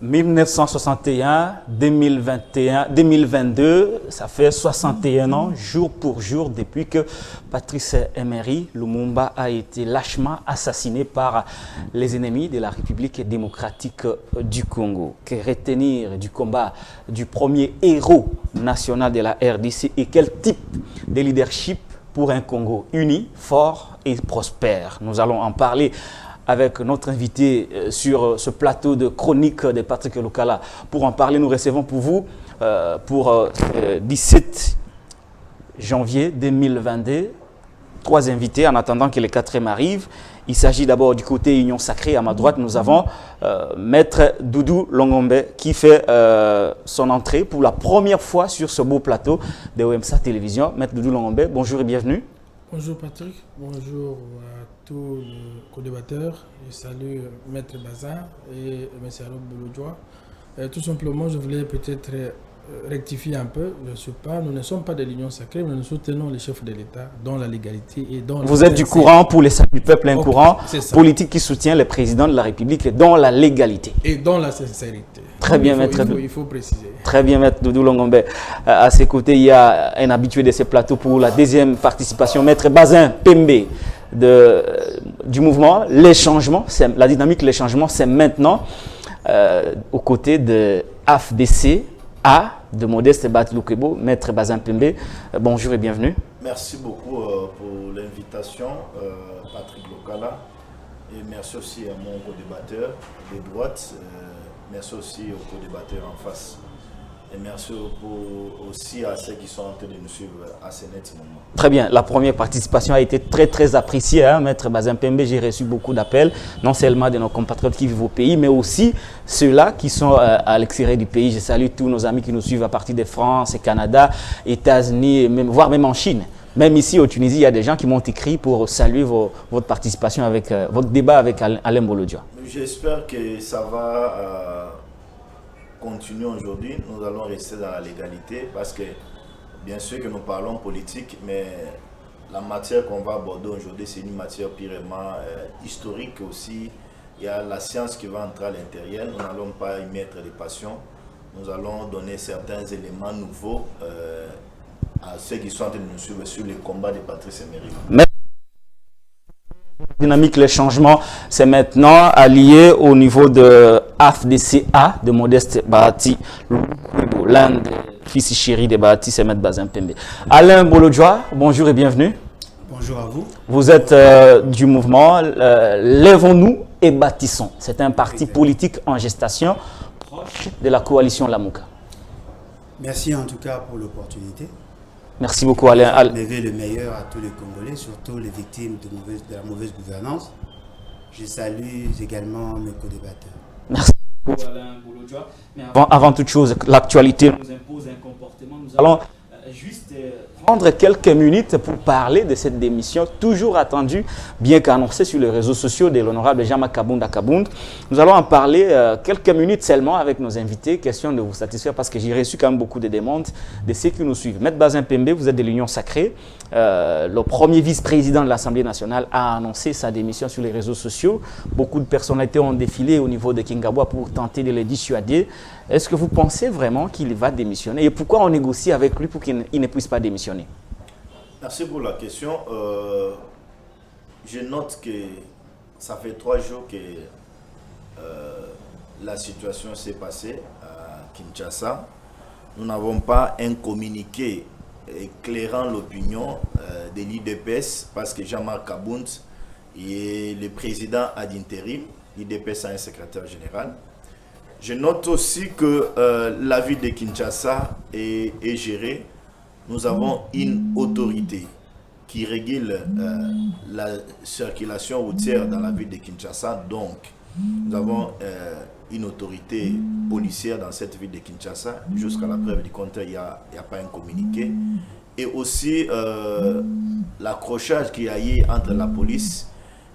1961, 2021, 2022, ça fait 61 ans, jour pour jour, depuis que Patrice Emery Lumumba a été lâchement assassiné par les ennemis de la République démocratique du Congo. Que retenir du combat du premier héros national de la RDC et quel type de leadership pour un Congo uni, fort et prospère? Nous allons en parler avec notre invité sur ce plateau de chronique de Patrick Lokala. Pour en parler, nous recevons pour vous, pour 17 janvier 2022, 3 invités en attendant que le 4e arrive. Il s'agit d'abord du côté Union Sacrée. À ma droite, nous avons Maître Doudou Longombe qui fait son entrée pour la première fois sur ce beau plateau de OMSA Télévision. Maître Doudou Longombe, bonjour et bienvenue. Bonjour Patrick, bonjour à tous les co-débatteurs. Je salue Maître Bazin et M. Alok Bolodjoa. Tout simplement, je voulais peut-être rectifier un peu. Nous ne sommes pas de l'Union Sacrée, mais nous soutenons les chefs de l'État dans la légalité et dans Vous êtes du courant pour les salut du peuple, un courant politique qui soutient le président de la République dans la légalité. Et dans la sincérité. Très bien, Maître. Il faut préciser. Très bien, Maître Doudou Longombe. À ses côtés, il y a un habitué de ces plateaux pour la 2e participation, Maître Bazin Pembe du mouvement Les Changements. La dynamique Les Changements, c'est maintenant aux côtés de AFDC A de Modeste Batlukebo. Maître Bazin Pembe, bonjour et bienvenue. Merci beaucoup pour l'invitation, Patrick Lokala. Et merci aussi à mon co-débatteur de droite. Merci aussi aux co-débatteurs en face. Et merci aussi à ceux qui sont en train de nous suivre à ce net moment. Très bien. La première participation a été très appréciée. Hein, Maître Bazin Pembe, j'ai reçu beaucoup d'appels, non seulement de nos compatriotes qui vivent au pays, mais aussi ceux-là qui sont à l'extérieur du pays. Je salue tous nos amis qui nous suivent à partir de France, Canada, États-Unis, voire même en Chine. Même ici, au Tunisie, il y a des gens qui m'ont écrit pour saluer votre participation avec votre débat avec Alain Bolodjoa. J'espère que ça va continuer aujourd'hui. Nous allons rester dans la légalité parce que, bien sûr que nous parlons politique, mais la matière qu'on va aborder aujourd'hui, c'est une matière purement historique aussi. Il y a la science qui va entrer à l'intérieur. Nous n'allons pas y mettre des passions. Nous allons donner certains éléments nouveaux à ceux qui sont en train de nous suivre sur les combats de Patrice Emery. Dynamique, les changements, c'est maintenant allié au niveau de AFDCA, de Modeste Bahati, l'un des fils chéris de Bahati, c'est Maître Bazin Pembe. Alain Bolodjoa, bonjour et bienvenue. Bonjour à vous. Vous êtes du mouvement Lèvons-nous et bâtissons. C'est un parti politique en gestation proche de la coalition Lamouka. Merci en tout cas pour l'opportunité. Merci beaucoup Alain. Je veux le meilleur à tous les Congolais, surtout les victimes de la mauvaise gouvernance. Je salue également mes co-débatteurs. Merci beaucoup Alain Bolodjoa. Avant toute chose, l'actualité nous impose un comportement. Nous allons juste prendre quelques minutes pour parler de cette démission toujours attendue, bien qu'annoncée sur les réseaux sociaux de l'honorable Jean-Marc Kabound. Nous allons en parler quelques minutes seulement avec nos invités. Question de vous satisfaire parce que j'ai reçu quand même beaucoup de demandes de ceux qui nous suivent. Maître Bazin Pembe, vous êtes de l'Union Sacrée. Le premier vice-président de l'Assemblée nationale a annoncé sa démission sur les réseaux sociaux. Beaucoup de personnalités ont défilé au niveau de Kingaboua pour tenter de le dissuader. Est-ce que vous pensez vraiment qu'il va démissionner? Et pourquoi on négocie avec lui pour qu'il ne puisse pas démissionner? Merci pour la question. Je note que ça fait 3 jours que la situation s'est passée à Kinshasa. Nous n'avons pas un communiqué éclairant l'opinion de l'IDPS parce que Jean-Marc Kabound est le président ad interim. L'IDPS a un secrétaire général. Je note aussi que la ville de Kinshasa est gérée. Nous avons une autorité qui régule la circulation routière dans la ville de Kinshasa. Donc, nous avons une autorité policière dans cette ville de Kinshasa. Jusqu'à la preuve du contraire, il n'y a pas un communiqué. Et aussi, l'accrochage qu'il y a eu entre la police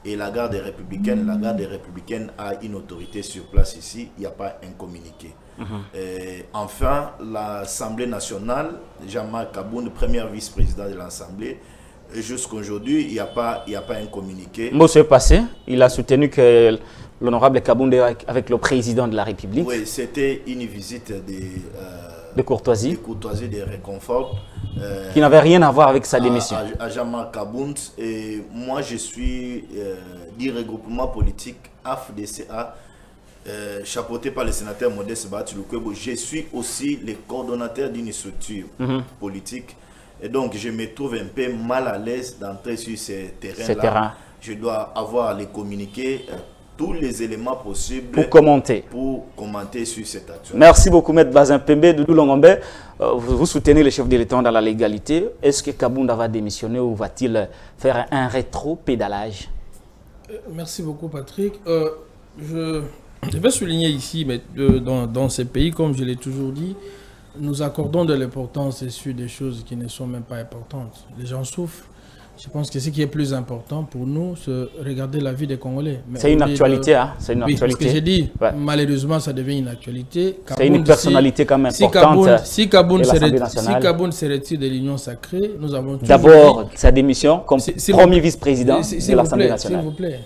et la garde républicaine. La garde républicaine a une autorité sur place ici. Il n'y a pas un communiqué. Enfin, l'Assemblée nationale, Jean-Marc Kabound, premier vice-président de l'Assemblée, jusqu'à aujourd'hui, il n'y a pas un communiqué. Mot s'est passé. Il a soutenu que l'honorable Kaboundé avec le président de la République. Oui, c'était une visite de courtoisie. De courtoisie, de réconfort. Qui n'avait rien à voir avec sa démission. À Jean-Marc Kabound. Et moi, je suis du regroupement politique AFDCA, chapeauté par le sénateur Modeste Bahatouloukwebo. Je suis aussi le coordonnateur d'une structure politique. Et donc, je me trouve un peu mal à l'aise d'entrer sur ces terrains-là. Je dois avoir les communiqués, tous les éléments possibles pour commenter sur cette action. Merci beaucoup, Maître Bazin Pembe. Doudou Longombe, vous soutenez le chef de l'État dans la légalité. Est-ce que Kabounda va démissionner ou va-t-il faire un rétro-pédalage? Merci beaucoup, Patrick. Je vais souligner ici, mais dans ces pays, comme je l'ai toujours dit, nous accordons de l'importance sur des choses qui ne sont même pas importantes. Les gens souffrent. Je pense que ce qui est plus important pour nous, c'est regarder la vie des Congolais. C'est une actualité, hein? C'est une actualité. Ce que j'ai dit, malheureusement, ça devient une actualité. C'est une personnalité quand même importante. Si Kabound se retire de l'Union sacrée, nous avons d'abord sa démission comme premier vice-président de l'Assemblée nationale. S'il vous plaît.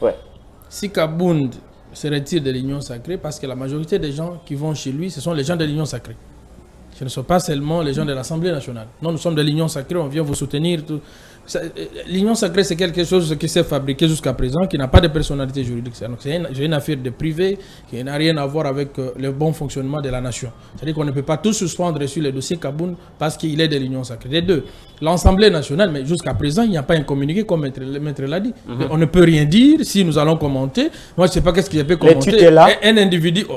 Si Kabound se retire de l'Union sacrée, parce que la majorité des gens qui vont chez lui, ce sont les gens de l'Union sacrée. Ce ne sont pas seulement les gens de l'Assemblée nationale. Non, nous sommes de l'Union sacrée, on vient vous soutenir. L'Union sacrée, c'est quelque chose qui s'est fabriqué jusqu'à présent, qui n'a pas de personnalité juridique. C'est une affaire de privé qui n'a rien à voir avec le bon fonctionnement de la nation. C'est-à-dire qu'on ne peut pas tout suspendre sur le dossier Kabound parce qu'il est de l'Union sacrée. Les deux, l'Assemblée nationale, mais jusqu'à présent, il n'y a pas un communiqué comme le maître l'a dit. On ne peut rien dire si nous allons commenter. Moi, je ne sais pas qu'est-ce que je peux commenter. Un individu...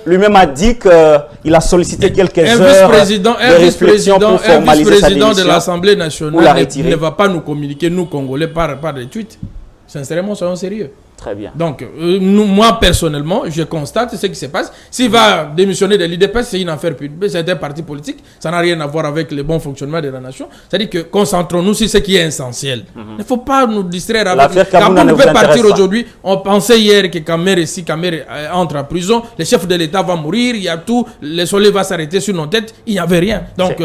Lui-même a dit qu'il a sollicité quelques heures de réflexion pour formaliser sa démission. De l'Assemblée nationale ne va pas nous communiquer, nous Congolais, par des tweets. Sincèrement, soyons sérieux. Très bien. Donc, moi, personnellement, je constate ce qui se passe. S'il va démissionner de l'IDPS, c'est une affaire publique, c'est un parti politique. Ça n'a rien à voir avec le bon fonctionnement de la nation. C'est-à-dire que concentrons-nous sur ce qui est essentiel. Il ne faut pas nous distraire avec... Quand on peut partir aujourd'hui, on pensait hier que Kamer entre en prison, le chef de l'État va mourir, il y a tout, le soleil va s'arrêter sur nos têtes, il n'y avait rien. Donc,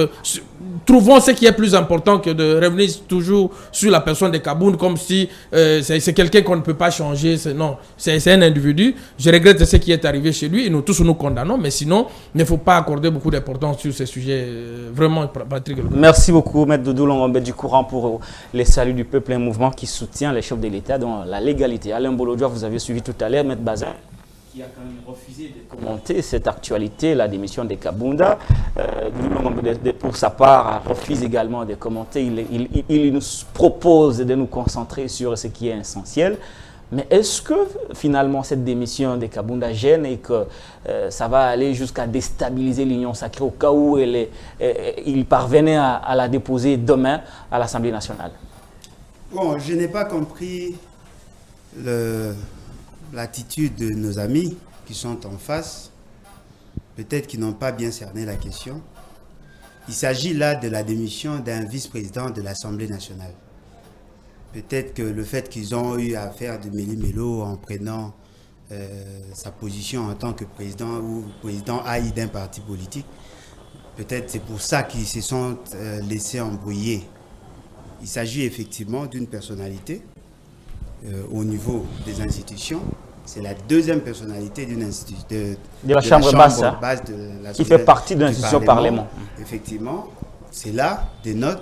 trouvons ce qui est plus important que de revenir toujours sur la personne de Kabound comme si c'est quelqu'un qu'on ne peut pas changer. Non, c'est un individu. Je regrette ce qui est arrivé chez lui et nous tous nous condamnons. Mais sinon, il ne faut pas accorder beaucoup d'importance sur ce sujet. Vraiment, Patrick. Merci beaucoup, Maître Doudou Longombe du Courant pour les saluts du peuple, un mouvement qui soutient les chefs de l'État dans la légalité. Alain Bolodjoa, vous avez suivi tout à l'heure, Maître Bazin, qui a quand même refusé de commenter cette actualité, la démission de Kabounda. Pour sa part, refuse également de commenter. Il nous propose de nous concentrer sur ce qui est essentiel. Mais est-ce que finalement cette démission de Kabounda gêne et que ça va aller jusqu'à déstabiliser l'Union sacrée au cas où il parvenait à la déposer demain à l'Assemblée nationale? Bon, je n'ai pas compris l'attitude de nos amis qui sont en face, peut-être qu'ils n'ont pas bien cerné la question. Il s'agit là de la démission d'un vice-président de l'Assemblée nationale. Peut-être que le fait qu'ils ont eu à faire de méli-mélo en prenant sa position en tant que président ou président AI d'un parti politique, peut-être c'est pour ça qu'ils se sont laissés embrouiller. Il s'agit effectivement d'une personnalité au niveau des institutions. C'est la deuxième personnalité d'une institution de la Chambre basse, qui fait partie de l'institution Parlement. Effectivement, c'est là dénote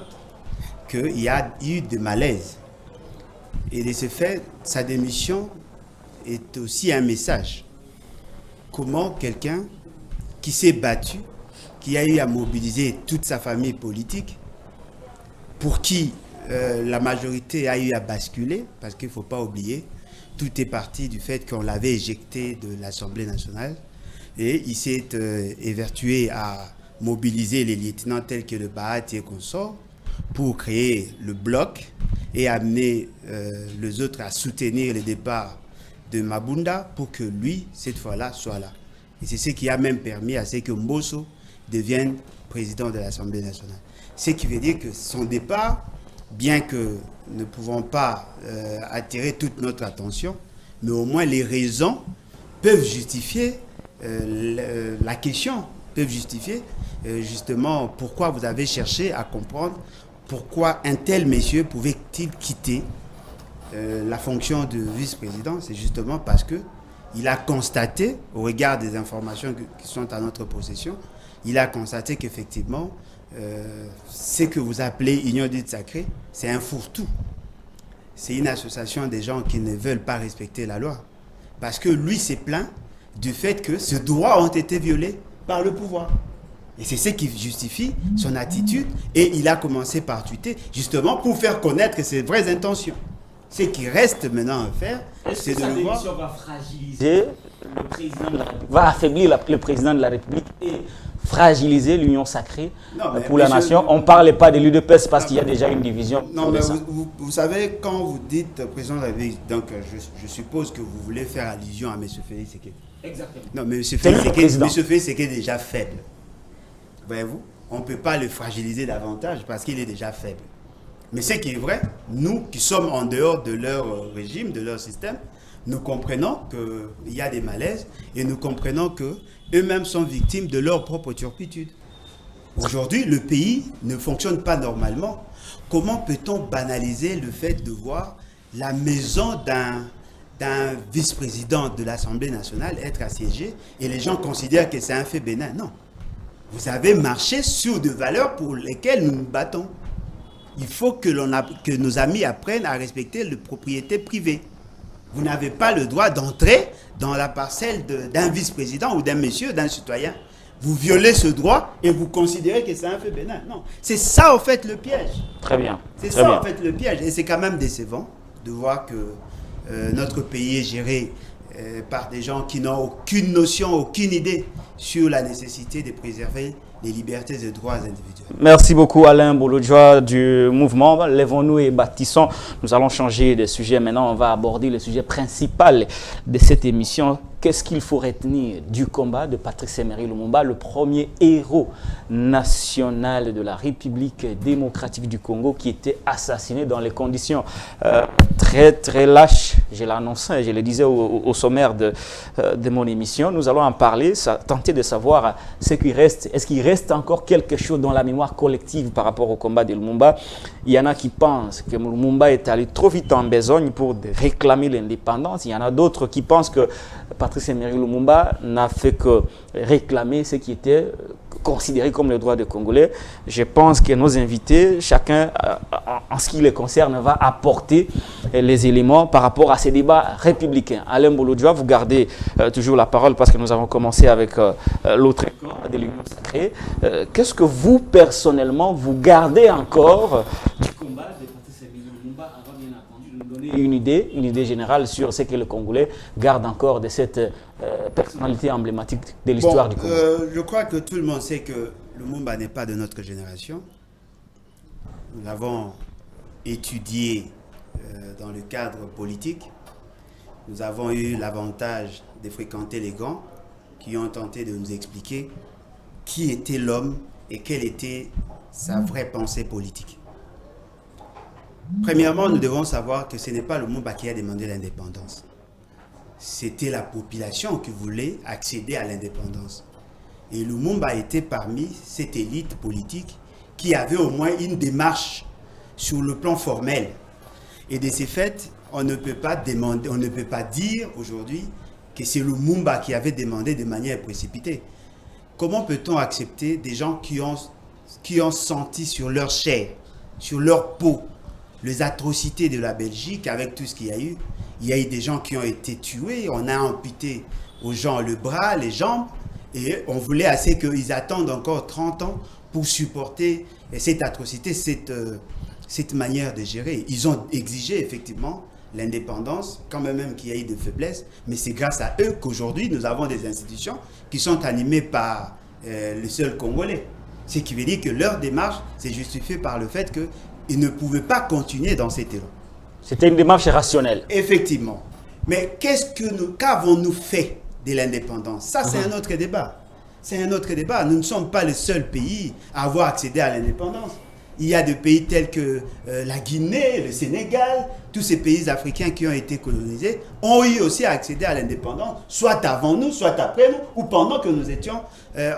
qu'il y a eu de malaise. Et de ce fait, sa démission est aussi un message. Comment quelqu'un qui s'est battu, qui a eu à mobiliser toute sa famille politique, pour qui la majorité a eu à basculer, parce qu'il ne faut pas oublier, tout est parti du fait qu'on l'avait éjecté de l'Assemblée nationale, et il s'est évertué à mobiliser les lieutenants tels que le Bahati et consorts pour créer le bloc et amener les autres à soutenir le départ de Mabunda pour que lui, cette fois-là, soit là. Et c'est ce qui a même permis à ce que Mbosso devienne président de l'Assemblée nationale. Ce qui veut dire que son départ, bien que nous ne pouvons pas attirer toute notre attention, mais au moins les raisons peuvent justifier la question, peuvent justifier justement pourquoi vous avez cherché à comprendre pourquoi un tel monsieur pouvait-il quitter la fonction de vice-président, c'est justement parce que il a constaté, au regard des informations qui sont à notre possession, il a constaté qu'effectivement, ce que vous appelez Union dite sacrée, c'est un fourre-tout. C'est une association des gens qui ne veulent pas respecter la loi. Parce que lui s'est plaint du fait que ces droits ont été violés par le pouvoir. Et c'est ce qui justifie son attitude. Et il a commencé par tweeter, justement, pour faire connaître ses vraies intentions. Ce qui reste maintenant à faire, c'est de le voir. Est-ce que va fragiliser le président de la République, va affaiblir le président de la République et fragiliser l'union sacrée pour la nation? On ne parlait pas de l'UDPS parce qu'il y a déjà une division. Non, mais vous savez, quand vous dites président de la République, donc je suppose que vous voulez faire allusion à M. Félix Sekedi. Exactement. Non, mais M. Félix Sekedi est déjà faible. Voyez-vous, on ne peut pas le fragiliser davantage parce qu'il est déjà faible. Mais ce qui est vrai, nous qui sommes en dehors de leur régime, de leur système, nous comprenons qu'il y a des malaises et nous comprenons qu'eux-mêmes sont victimes de leur propre turpitude. Aujourd'hui, le pays ne fonctionne pas normalement. Comment peut-on banaliser le fait de voir la maison d'un vice-président de l'Assemblée nationale être assiégée et les gens considèrent que c'est un fait bénin? Non. Vous avez marché sur des valeurs pour lesquelles nous nous battons. Il faut que nos amis apprennent à respecter la propriété privée. Vous n'avez pas le droit d'entrer dans la parcelle d'un vice-président ou d'un monsieur, d'un citoyen. Vous violez ce droit et vous considérez que c'est un fait bénin. Non, c'est ça en fait le piège. Très bien. C'est ça en fait le piège. Et c'est quand même décevant de voir que notre pays est géré par des gens qui n'ont aucune notion, aucune idée sur la nécessité de préserver les libertés et droits individuels. Merci beaucoup Alain Bolodjoa du mouvement Lèvons-nous et bâtissons. Nous allons changer de sujet maintenant. On va aborder le sujet principal de cette émission. Qu'est-ce qu'il faut retenir du combat de Patrice Emery Lumumba, le premier héros national de la République démocratique du Congo qui était assassiné dans les conditions très très lâches. Je l'annonçais, je le disais au sommaire de mon émission. Nous allons en parler, tenter de savoir ce qui reste. Est-ce qu'il reste encore quelque chose dans la mémoire collective par rapport au combat de Lumumba? Il y en a qui pensent que Lumumba est allé trop vite en besogne pour réclamer l'indépendance. Il y en a d'autres qui pensent que Patrice Emery Lumumba n'a fait que réclamer ce qui était considéré comme le droit des Congolais. Je pense que nos invités, chacun en ce qui les concerne, va apporter les éléments par rapport à ces débats républicains. Alain Bolodjoa, vous gardez toujours la parole parce que nous avons commencé avec l'autre école de l'Union sacrée. Qu'est-ce que vous, personnellement, vous gardez encore du combat de Patrice Emery Lumumba avant, bien entendu, de nous donner une idée générale sur ce que les Congolais gardent encore de cette personnalité emblématique de l'histoire du Congo? Je crois que tout le monde sait que Lumumba n'est pas de notre génération. Nous l'avons étudié dans le cadre politique. Nous avons eu l'avantage de fréquenter les grands qui ont tenté de nous expliquer qui était l'homme et quelle était sa vraie pensée politique. Premièrement, nous devons savoir que ce n'est pas Lumumba qui a demandé l'indépendance. C'était la population qui voulait accéder à l'indépendance. Et Lumumba était parmi cette élite politique qui avait au moins une démarche sur le plan formel. Et de ces faits, on ne peut pas dire aujourd'hui que c'est Lumumba qui avait demandé de manière précipitée. Comment peut-on accepter des gens qui ont senti sur leur chair, sur leur peau, les atrocités de la Belgique avec tout ce qu'il y a eu? Il y a eu des gens qui ont été tués, on a amputé aux gens le bras, les jambes, et on voulait assez qu'ils attendent encore 30 ans pour supporter cette atrocité, cette manière de gérer. Ils ont exigé effectivement l'indépendance, quand même qu'il y a eu des faiblesses, mais c'est grâce à eux qu'aujourd'hui nous avons des institutions qui sont animées par le seul Congolais. Ce qui veut dire que leur démarche s'est justifiée par le fait qu'ils ne pouvaient pas continuer dans cet élan. C'était une démarche rationnelle. Effectivement. Mais qu'avons-nous fait de l'indépendance? Ça, c'est un autre débat. C'est un autre débat. Nous ne sommes pas le seul pays à avoir accédé à l'indépendance. Il y a des pays tels que la Guinée, le Sénégal, tous ces pays africains qui ont été colonisés ont eu aussi accédé à l'indépendance, soit avant nous, soit après nous, ou pendant que nous étions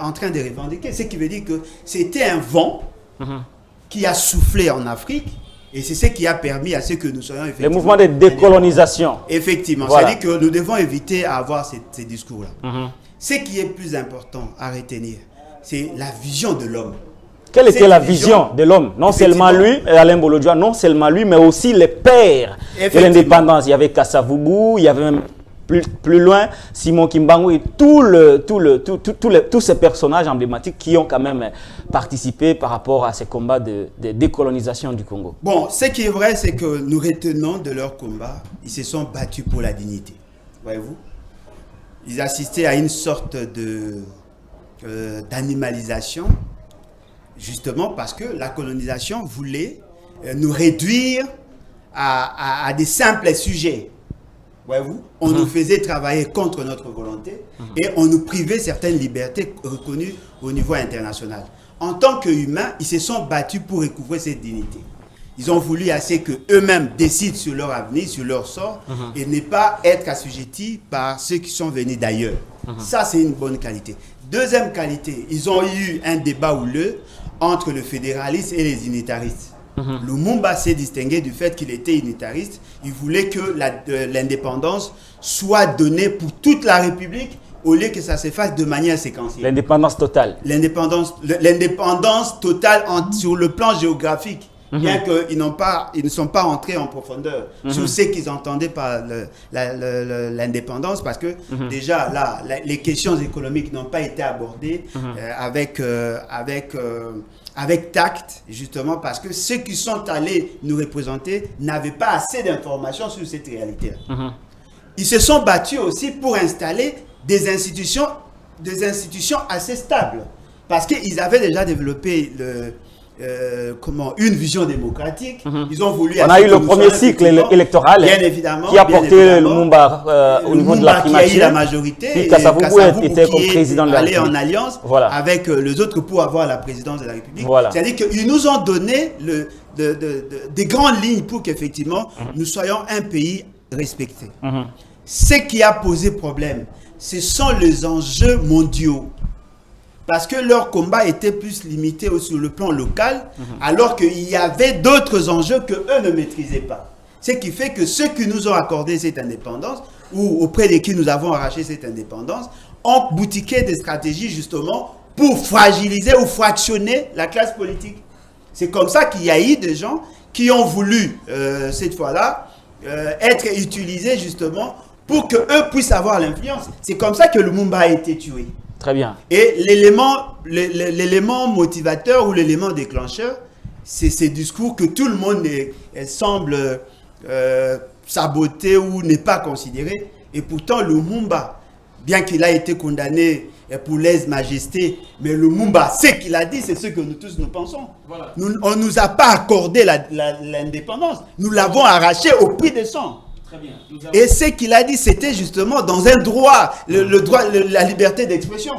en train de revendiquer. Ce qui veut dire que c'était un vent qui a soufflé en Afrique. Et c'est ce qui a permis à ce que nous soyons effectivement... Le mouvement de décolonisation. Effectivement. Voilà. C'est-à-dire que nous devons éviter à avoir ces discours-là. Ce qui est plus important à retenir, c'est la vision de l'homme. Quelle était la vision de l'homme? Non seulement lui, Alain Bolodjoa, non seulement lui, mais aussi les pères de l'indépendance. Il y avait Kassavubu, il y avait même plus loin Simon Kimbangu et tous ces personnages emblématiques qui ont quand même participé par rapport à ces combats de décolonisation du Congo. Bon, ce qui est vrai, c'est que nous retenons de leur combat, ils se sont battus pour la dignité. Voyez-vous? Ils assistaient à une sorte d'animalisation, justement parce que la colonisation voulait nous réduire à des simples sujets. Voyez-vous, on nous faisait travailler contre notre volonté et on nous privait certaines libertés reconnues au niveau international. En tant qu'humains, ils se sont battus pour recouvrer cette dignité. Ils ont voulu assez qu'eux-mêmes décident sur leur avenir, sur leur sort, et ne pas être assujettis par ceux qui sont venus d'ailleurs. Ça, c'est une bonne qualité. Deuxième qualité, ils ont eu un débat houleux entre le fédéralisme et les unitaristes. Lumumba s'est distingué du fait qu'il était unitariste. Il voulait que l'indépendance soit donnée pour toute la République au lieu que ça se fasse de manière séquentielle. L'indépendance totale. L'indépendance totale sur le plan géographique. Bien qu'ils ne sont pas entrés en profondeur sur ce qu'ils entendaient par l'indépendance, parce que déjà là, les questions économiques n'ont pas été abordées avec tact, justement parce que ceux qui sont allés nous représenter n'avaient pas assez d'informations sur cette réalité-là. Ils se sont battus aussi pour installer des institutions assez stables, parce qu'ils avaient déjà développé une vision démocratique. Ils ont voulu... On a eu le premier cycle électoral bien évidemment, qui a porté Lumumba au niveau de la primature. Qui a eu la majorité. Et Kassavubu était comme président de la République. Allé en alliance avec les autres pour avoir la présidence de la République. C'est-à-dire qu'ils nous ont donné des grandes lignes pour qu'effectivement nous soyons un pays respecté. Ce qui a posé problème, ce sont les enjeux mondiaux. Parce que leur combat était plus limité sur le plan local, alors qu'il y avait d'autres enjeux qu'eux ne maîtrisaient pas. Ce qui fait que ceux qui nous ont accordé cette indépendance, ou auprès de qui nous avons arraché cette indépendance, ont boutiqué des stratégies justement pour fragiliser ou fractionner la classe politique. C'est comme ça qu'il y a eu des gens qui ont voulu, cette fois-là, être utilisés justement pour qu'eux puissent avoir l'influence. C'est comme ça que Lumumba a été tué. Très bien. Et l'élément motivateur ou l'élément déclencheur, c'est ces discours que tout le monde semble saboter ou ne pas considérer. Et pourtant, Lumumba, bien qu'il a été condamné pour lèse-majesté, mais Lumumba, ce qu'il a dit, c'est ce que nous tous nous pensons. Voilà. On ne nous a pas accordé l'indépendance. Nous l'avons arraché au prix de sang. Très bien. Et ce qu'il a dit, c'était justement dans un droit, le droit, la liberté d'expression.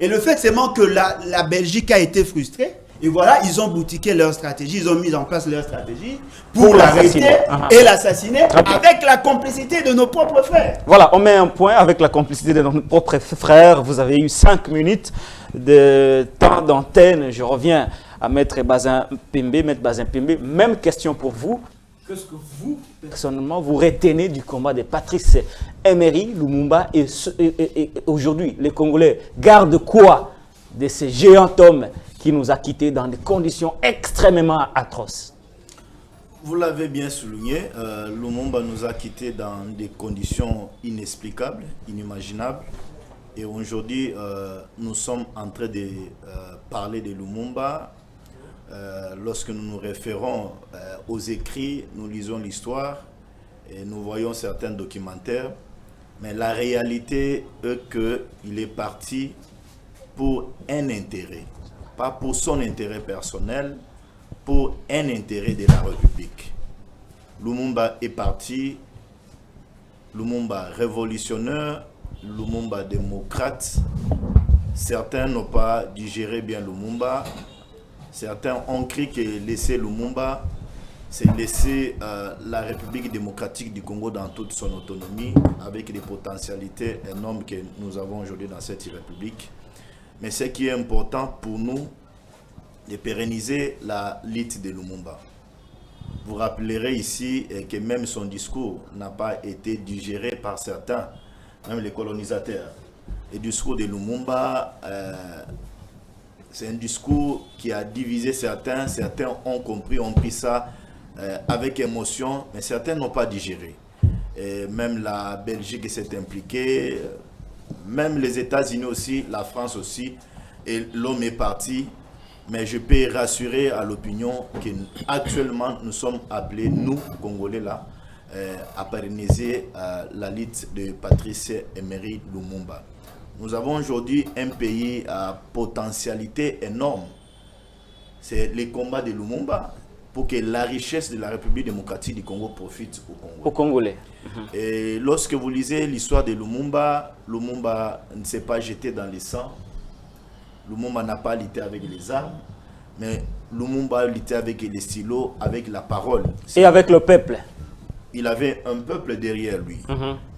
Et le fait seulement que la Belgique a été frustrée, et voilà, ils ont boutiqué leur stratégie, ils ont mis en place leur stratégie pour l'arrêter et l'assassiner avec la complicité de nos propres frères. Voilà, on met un point avec la complicité de nos propres frères. Vous avez eu 5 minutes de temps d'antenne. Je reviens à Maître Bazin Pembe. Maître Bazin Pembe, même question pour vous. Qu'est-ce que vous, personnellement, vous retenez du combat de Patrice Emery, Lumumba et aujourd'hui, les Congolais gardent quoi de ces géants hommes qui nous a quittés dans des conditions extrêmement atroces? Vous l'avez bien souligné, Lumumba nous a quittés dans des conditions inexplicables, inimaginables. Et aujourd'hui, nous sommes en train de parler de Lumumba. Lorsque nous nous référons aux écrits, nous lisons l'histoire et nous voyons certains documentaires, mais la réalité est qu'il est parti pour un intérêt, pas pour son intérêt personnel, pour un intérêt de la République. Lumumba est parti, Lumumba révolutionnaire, Lumumba démocrate. Certains n'ont pas digéré bien Lumumba. Certains ont cru que laisser Lumumba, c'est laisser la République démocratique du Congo dans toute son autonomie, avec les potentialités énormes que nous avons aujourd'hui dans cette République. Mais ce qui est important pour nous, de pérenniser la lutte de Lumumba. Vous rappellerez ici que même son discours n'a pas été digéré par certains, même les colonisateurs. Le discours de Lumumba, c'est un discours qui a divisé certains. Certains ont compris, ont pris ça avec émotion, mais certains n'ont pas digéré. Et même la Belgique s'est impliquée, même les États-Unis aussi, la France aussi, et l'homme est parti. Mais je peux rassurer à l'opinion qu'actuellement nous sommes appelés, nous, Congolais là, à pérenniser la lutte de Patrice Emery Lumumba. Nous avons aujourd'hui un pays à potentialité énorme. C'est les combats de Lumumba pour que la richesse de la République démocratique du Congo profite aux Congolais. Et lorsque vous lisez l'histoire de Lumumba, Lumumba ne s'est pas jeté dans le sang. Lumumba n'a pas lutté avec les armes, mais Lumumba a lutté avec les stylos, avec la parole. Et avec le peuple. Il avait un peuple derrière lui.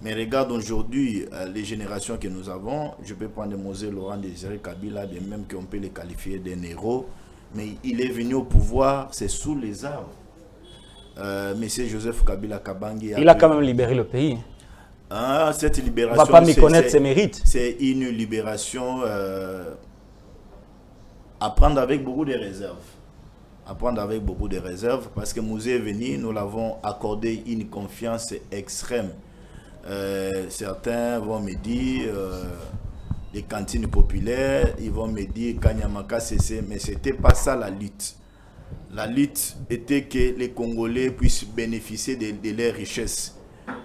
Mais regarde aujourd'hui les générations que nous avons. Je peux prendre Mosé Laurent Désiré Kabila, de même qu'on peut les qualifier d'un héros. Mais il est venu au pouvoir, c'est sous les armes. Monsieur Joseph Kabila Kabangi. Il a quand même libéré le pays. Ah, cette libération. On ne va pas méconnaître ses mérites. C'est une libération à prendre avec beaucoup de réserves. À prendre avec beaucoup de réserves parce que Mouzé est venu, nous l'avons accordé une confiance extrême. Certains vont me dire les cantines populaires, ils vont me dire Kanyamaka cessé, mais ce n'était pas ça la lutte. La lutte était que les Congolais puissent bénéficier de leurs richesses.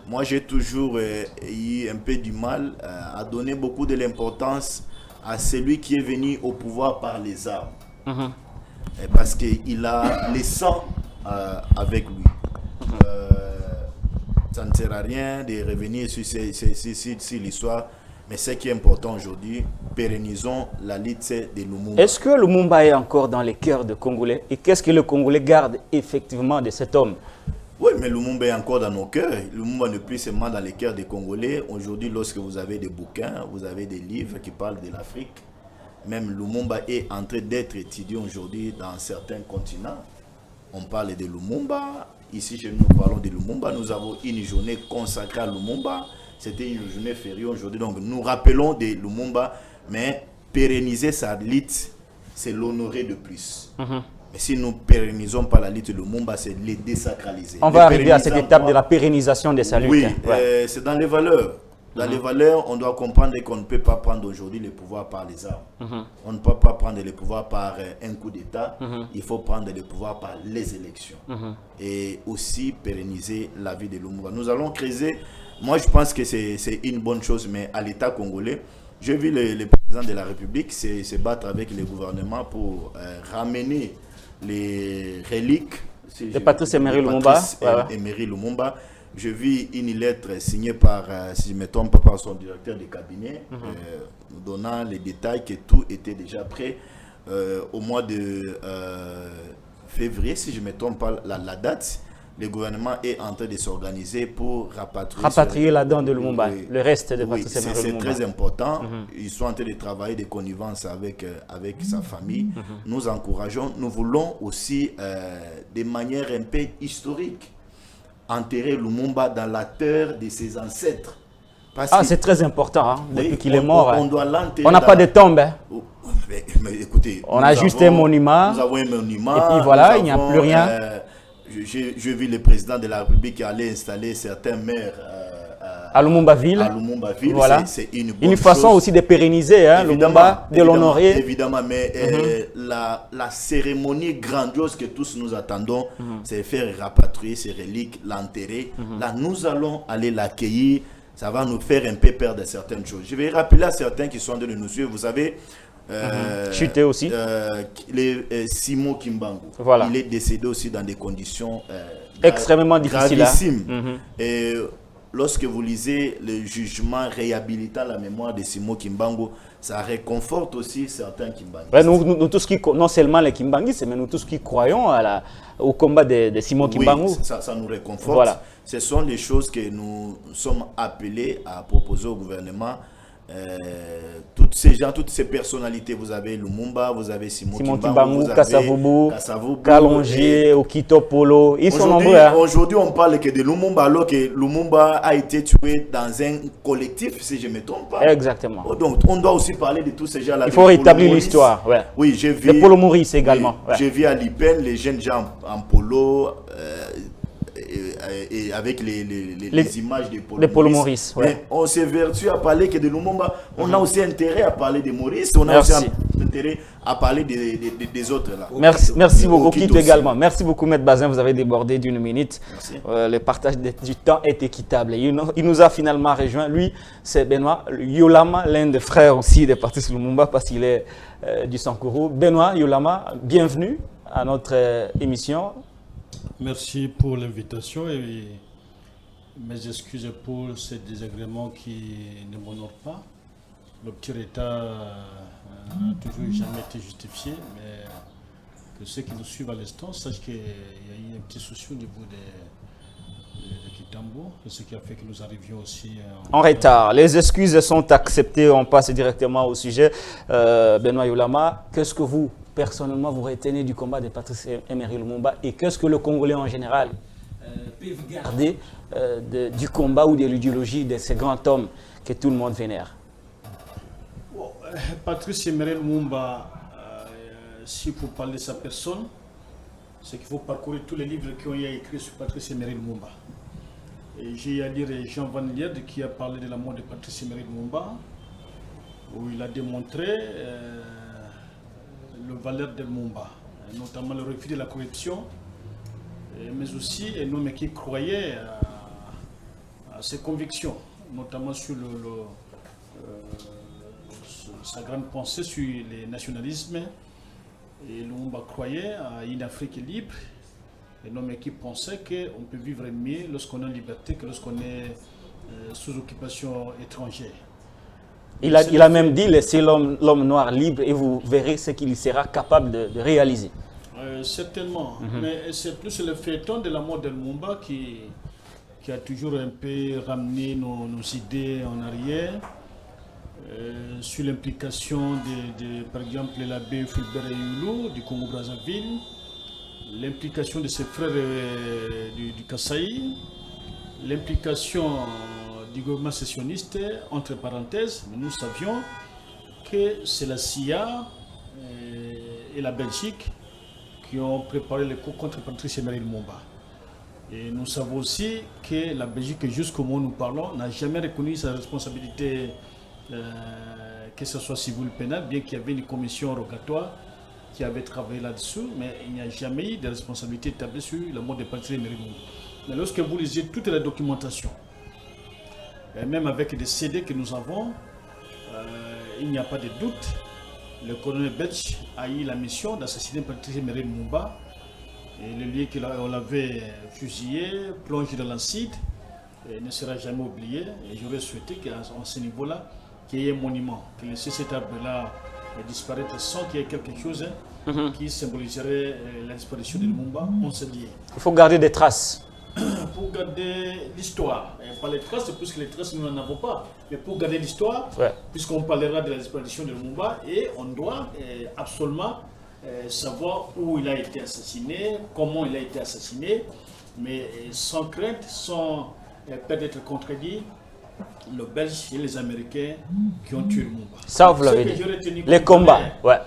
Moi, j'ai toujours eu un peu du mal à donner beaucoup de l'importance à celui qui est venu au pouvoir par les armes. Parce qu'il a le sang avec lui. Ça ne sert à rien de revenir sur l'histoire, mais ce qui est important aujourd'hui, pérennisons la lutte de Lumumba. Est-ce que Lumumba est encore dans les cœurs des Congolais? Et qu'est-ce que le Congolais garde effectivement de cet homme? Oui, mais Lumumba est encore dans nos cœurs. Lumumba n'est plus seulement dans les cœurs des Congolais. Aujourd'hui, lorsque vous avez des bouquins, vous avez des livres qui parlent de l'Afrique. Même Lumumba est en train d'être étudié aujourd'hui dans certains continents. On parle de Lumumba. Ici, chez nous, nous parlons de Lumumba. Nous avons une journée consacrée à Lumumba. C'était une journée fériée aujourd'hui. Donc, nous rappelons de Lumumba, mais pérenniser sa lutte, c'est l'honorer de plus. Mais si nous ne pérennisons pas la lutte de Lumumba, c'est les désacraliser. On va arriver à cette étape de la pérennisation de sa lutte. Oui, c'est dans les valeurs. Dans les valeurs, on doit comprendre qu'on ne peut pas prendre aujourd'hui le pouvoir par les armes. On ne peut pas prendre le pouvoir par un coup d'État. Il faut prendre le pouvoir par les élections. Et aussi pérenniser la vie de Lumumba. Nous allons creuser. Moi, je pense que c'est une bonne chose, mais à l'État congolais, j'ai vu le président de la République se battre avec le gouvernement pour ramener les reliques de Patrice Emery Lumumba. Emery Lumumba. Je vis une lettre signée par, si je ne me trompe pas, par son directeur de cabinet, donnant les détails que tout était déjà prêt au mois de février, si je ne me trompe pas la date. Le gouvernement est en train de s'organiser pour rapatrier la dent de Lumumba, le reste de Patrice Emery Lumumba. C'est très important. Mm-hmm. Ils sont en train de travailler de connivence avec sa famille. Nous encourageons. Nous voulons aussi, de manière un peu historique, enterrer Lumumba dans la terre de ses ancêtres. C'est très important. Hein, oui, depuis qu'il est mort, on doit l'enterrer. On n'a pas de tombe. Hein. Mais écoutez, on a juste un monument. Nous avons un monument. Et puis voilà, il n'y a plus rien. J'ai vu le président de la République qui allait installer certains maires à Lumumba-Ville. À Lumumba-Ville, voilà. C'est une bonne une façon chose. aussi de pérenniser Lumumba, de l'honorer. Évidemment, mais la cérémonie grandiose que tous nous attendons, c'est faire rapatrier ces reliques, l'enterrer. Là, nous allons aller l'accueillir. Ça va nous faire un peu perdre certaines choses. Je vais rappeler à certains qui sont en train de nous suivre, vous savez, chuté aussi. Simon Kimbangu. Voilà. Il est décédé aussi dans des conditions extrêmement difficiles. Gravissimes. Et lorsque vous lisez le jugement réhabilitant la mémoire de Simon Kimbangu, ça réconforte aussi certains Kimbanguistes. Ouais, nous tous qui, non seulement les Kimbanguistes, mais nous tous qui croyons au combat de Simon Kimbangu. Oui, ça nous réconforte. Voilà. Ce sont les choses que nous sommes appelés à proposer au gouvernement. toutes ces gens, toutes ces personnalités, vous avez Lumumba, vous avez Simon Kimbangu, Kasavubu, Kasavubu, Kalonji, Okito Polo, ils sont nombreux. Aujourd'hui, on parle que de Lumumba, alors que Lumumba a été tué dans un collectif, si je ne me trompe pas. Exactement. Donc, on doit aussi parler de tous ces gens-là. Il faut rétablir l'histoire. Ouais. Oui, j'ai vu. Le Polo Maurice également. Oui, ouais. J'ai vu à Lipen les jeunes gens en polo. Et avec les images de Polo Maurice. Ouais. Mais on s'évertue à parler que de Lumumba. On a aussi intérêt à parler de Maurice. On a aussi intérêt à parler des autres là. Merci beaucoup, Kit également. Merci beaucoup, Maître Bazin. Vous avez débordé d'1 minute. Le partage du temps est équitable. Il nous a finalement rejoint. Lui, c'est Benoît Yolama, l'un des frères aussi de Patrice Lumumba, parce qu'il est du Sankourou. Benoît Yolama, bienvenue à notre émission. Merci pour l'invitation et mes excuses pour ces désagréments qui ne m'honorent pas. Le petit retard n'a toujours jamais été justifié, mais que ceux qui nous suivent à l'instant sachent qu'il y a eu un petit souci au niveau de Kitambo, ce qui a fait que nous arrivions aussi en retard. Les excuses sont acceptées, on passe directement au sujet. Benoît Yolama, qu'est-ce que vous, personnellement, vous retenez du combat de Patrice Emery Lumumba et qu'est-ce que le Congolais en général peut garder du combat ou de l'idéologie de ces grands hommes que tout le monde vénère? Patrice Emery Lumumba, s'il faut parler de sa personne, c'est qu'il faut parcourir tous les livres qui ont été écrits sur Patrice Emery Lumumba. Et j'ai à lire Jean Van Lierde qui a parlé de la mort de Patrice Emery Lumumba, où il a démontré le valeur de Lumumba, notamment le refus de la corruption, mais aussi un homme qui croyait à ses convictions, notamment sur sa grande pensée sur le nationalisme. Et Lumumba croyait à une Afrique libre, un homme qui pensait qu'on peut vivre mieux lorsqu'on est en liberté que lorsqu'on est sous occupation étrangère. Il a même dit, laissez l'homme noir libre et vous verrez ce qu'il sera capable de réaliser. Certainement, mais c'est plus le feuilleton de la mort de Lumumba qui a toujours un peu ramené nos idées en arrière. Sur l'implication par exemple, l'abbé Fulbert Youlou du Congo-Brazzaville, l'implication de ses frères du Kasaï, l'implication du gouvernement sécessionniste, entre parenthèses, mais nous savions que c'est la CIA et la Belgique qui ont préparé le coup contre Patrice Emery Lumumba. Et nous savons aussi que la Belgique, jusqu'au moment où nous parlons, n'a jamais reconnu sa responsabilité, que ce soit civil ou pénal, bien qu'il y avait une commission rogatoire qui avait travaillé là-dessous, mais il n'y a jamais eu de responsabilité établie sur la mort de Patrice Emery Lumumba. Mais lorsque vous lisez toute la documentation, et même avec des CD que nous avons, il n'y a pas de doute, le colonel belge a eu la mission d'assassiner Patrice Emery Lumumba, et le lieu qu'on l'avait fusillé, plongé dans l'acide, ne sera jamais oublié. Et j'aurais souhaité qu'à ce niveau-là, qu'il y ait un monument, que laisser cet arbre-là disparaître sans qu'il y ait quelque chose qui symboliserait la disparition de Lumumba. On s'est lié. Il faut garder des traces. Pour garder l'histoire, pas les traces, puisque les traces nous n'en avons pas, mais pour garder l'histoire, puisqu'on parlera de la disparition de Lumumba, et on doit absolument savoir où il a été assassiné, comment il a été assassiné, mais sans crainte, sans peur d'être contredit, le Belge et les Américains qui ont tué Lumumba. Ça, vous l'avez dit. Les combats, ouais.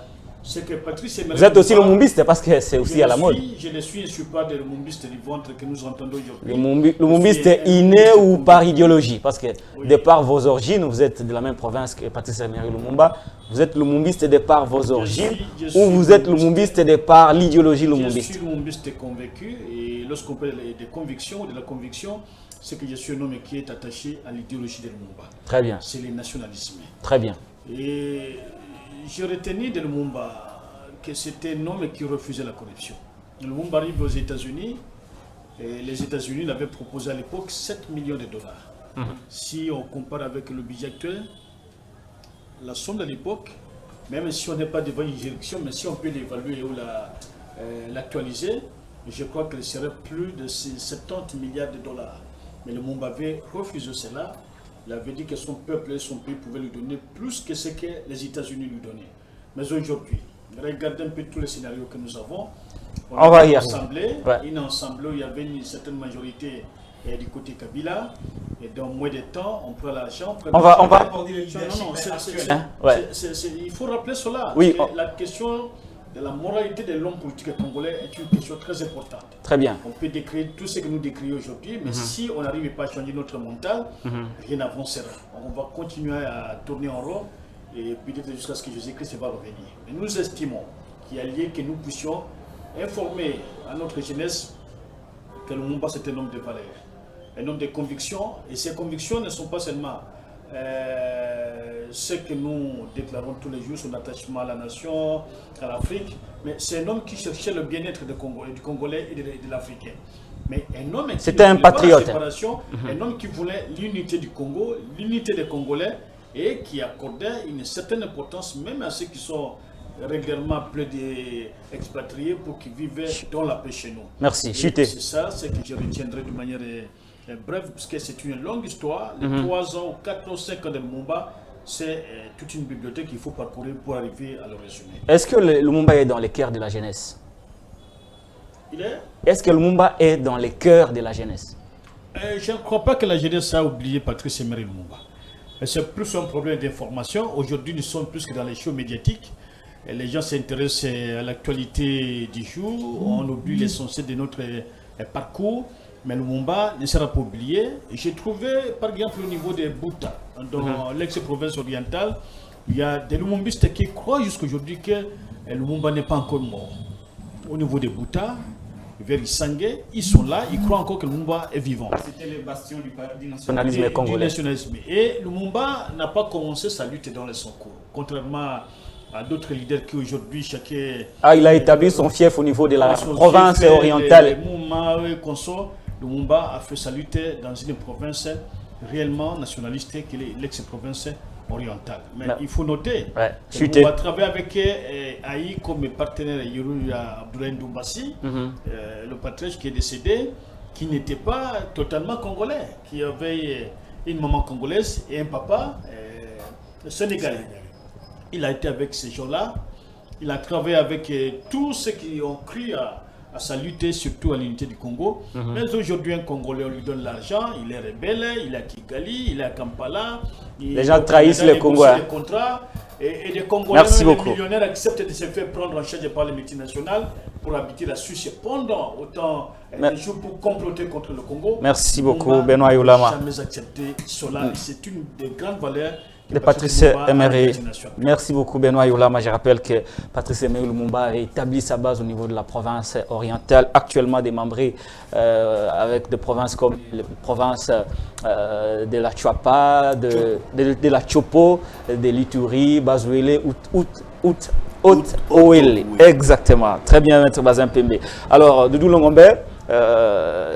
C'est que Patrice Emery Vous êtes aussi lumumbiste parce que c'est aussi à la mode. Je ne suis pas des lumumbistes du ventre que nous entendons aujourd'hui. Lumumbiste inné ou par idéologie? Parce que de par vos origines, vous êtes de la même province que Patrice Emery Lumumba. Vous êtes lumumbiste de par vos origines ou vous êtes lumumbiste de par l'idéologie lumumbiste? Je suis lumumbiste convaincu et lorsqu'on parle des convictions, de la conviction, c'est que je suis un homme qui est attaché à l'idéologie de Lumumba. Très bien. C'est le nationalisme. Très bien. Et j'ai retenu de Lumumba que c'était un homme qui refusait la corruption. Lumumba arrive aux États-Unis et les États-Unis l'avaient proposé à l'époque 7 millions de dollars. Si on compare avec le budget actuel, la somme de l'époque, même si on n'est pas devant une juridiction, mais si on peut l'évaluer ou l'actualiser, je crois qu'elle serait plus de 70 milliards de dollars. Mais Lumumba avait refusé cela Il avait dit que son peuple et son pays pouvaient lui donner plus que ce que les États-Unis lui donnaient. Mais aujourd'hui, regardez un peu tous les scénarios que nous avons. On va y arriver. Une assemblée où il y avait une certaine majorité du côté Kabila. Et dans moins de temps, on prend l'argent. On va. Il faut rappeler cela. Oui. La question de la moralité de l'homme politique congolais est une question très importante. Très bien. On peut décrire tout ce que nous décrivons aujourd'hui, mais si on n'arrive pas à changer notre mental, rien n'avancera. On va continuer à tourner en rond et peut-être jusqu'à ce que Jésus-Christ va revenir. Mais nous estimons qu'il y a lieu que nous puissions informer à notre jeunesse que le Lumumba c'est un homme de valeur, un homme de conviction, et ces convictions ne sont pas seulement ce que nous déclarons tous les jours, son attachement à la nation, à l'Afrique, mais c'est un homme qui cherchait le bien-être du Congolais et de l'Africain. Mais un homme qui c'était un patriote. Un homme qui voulait l'unité du Congo, l'unité des Congolais, et qui accordait une certaine importance même à ceux qui sont régulièrement appelés des expatriés pour qu'ils vivent dans la paix chez nous. Merci. C'est ça, c'est que je retiendrai de manière brève, puisque c'est une longue histoire. Les 3 ans, 4 ou 5 ans de Lumumba, c'est toute une bibliothèque qu'il faut parcourir pour arriver à le résumer. Est-ce que le Lumumba est dans les cœurs de la jeunesse? Est-ce que Lumumba est dans les cœurs de la jeunesse? Je ne crois pas que la jeunesse a oublié Patrice Emery Lumumba. C'est plus un problème d'information. Aujourd'hui, nous sommes plus que dans les shows médiatiques. Et les gens s'intéressent à l'actualité du jour. On oublie l'essentiel de notre parcours. Mais Lumumba ne sera pas oublié. J'ai trouvé, par exemple, au niveau des Bouta, dans l'ex-province orientale, il y a des Lumumbistes qui croient jusqu'aujourd'hui que Lumumba n'est pas encore mort. Au niveau des Bouta, vers Isangé, ils sont là, ils croient encore que Lumumba est vivant. C'était le bastion du nationalisme congolais. Et Lumumba n'a pas commencé sa lutte dans les Sonko, contrairement à d'autres leaders qui aujourd'hui, chacun... il a établi son fief au niveau de la province orientale. Lumumba a fait sa lutte dans une province réellement nationaliste qui est l'ex-province orientale. Mais il faut noter que Lumumba travaille avec Aïe comme partenaire Abdoulaye Ndumbassi, le patriarche qui est décédé, qui n'était pas totalement congolais, qui avait une maman congolaise et un papa sénégalais. Il a été avec ces gens-là, il a travaillé avec tous ceux qui ont cru à sa lutte, surtout à l'unité du Congo. Mais aujourd'hui, un Congolais, on lui donne l'argent, il est rebelle, il est à Kigali, il est à Kampala. Les gens trahissent les Congolais. Et des Congolais, même les millionnaires, acceptent de se faire prendre en charge par les multinationales pour habiter la Suisse pendant autant de jours pour comploter contre le Congo. Merci beaucoup, Benoît Yulama. Jamais accepté cela. C'est une des grandes valeurs de Patrice Emery. Merci beaucoup, Benoît Yulama. Je rappelle que Patrice Emery Lumumba a établi sa base au niveau de la province orientale, actuellement démembrée avec des provinces comme la province de la Chuapa, de la Chopo, de l'Ituri, Bazuele, Haut-Ouele. Exactement. Très bien, Maître Bazin Pembe. Alors, Doudou Longombe,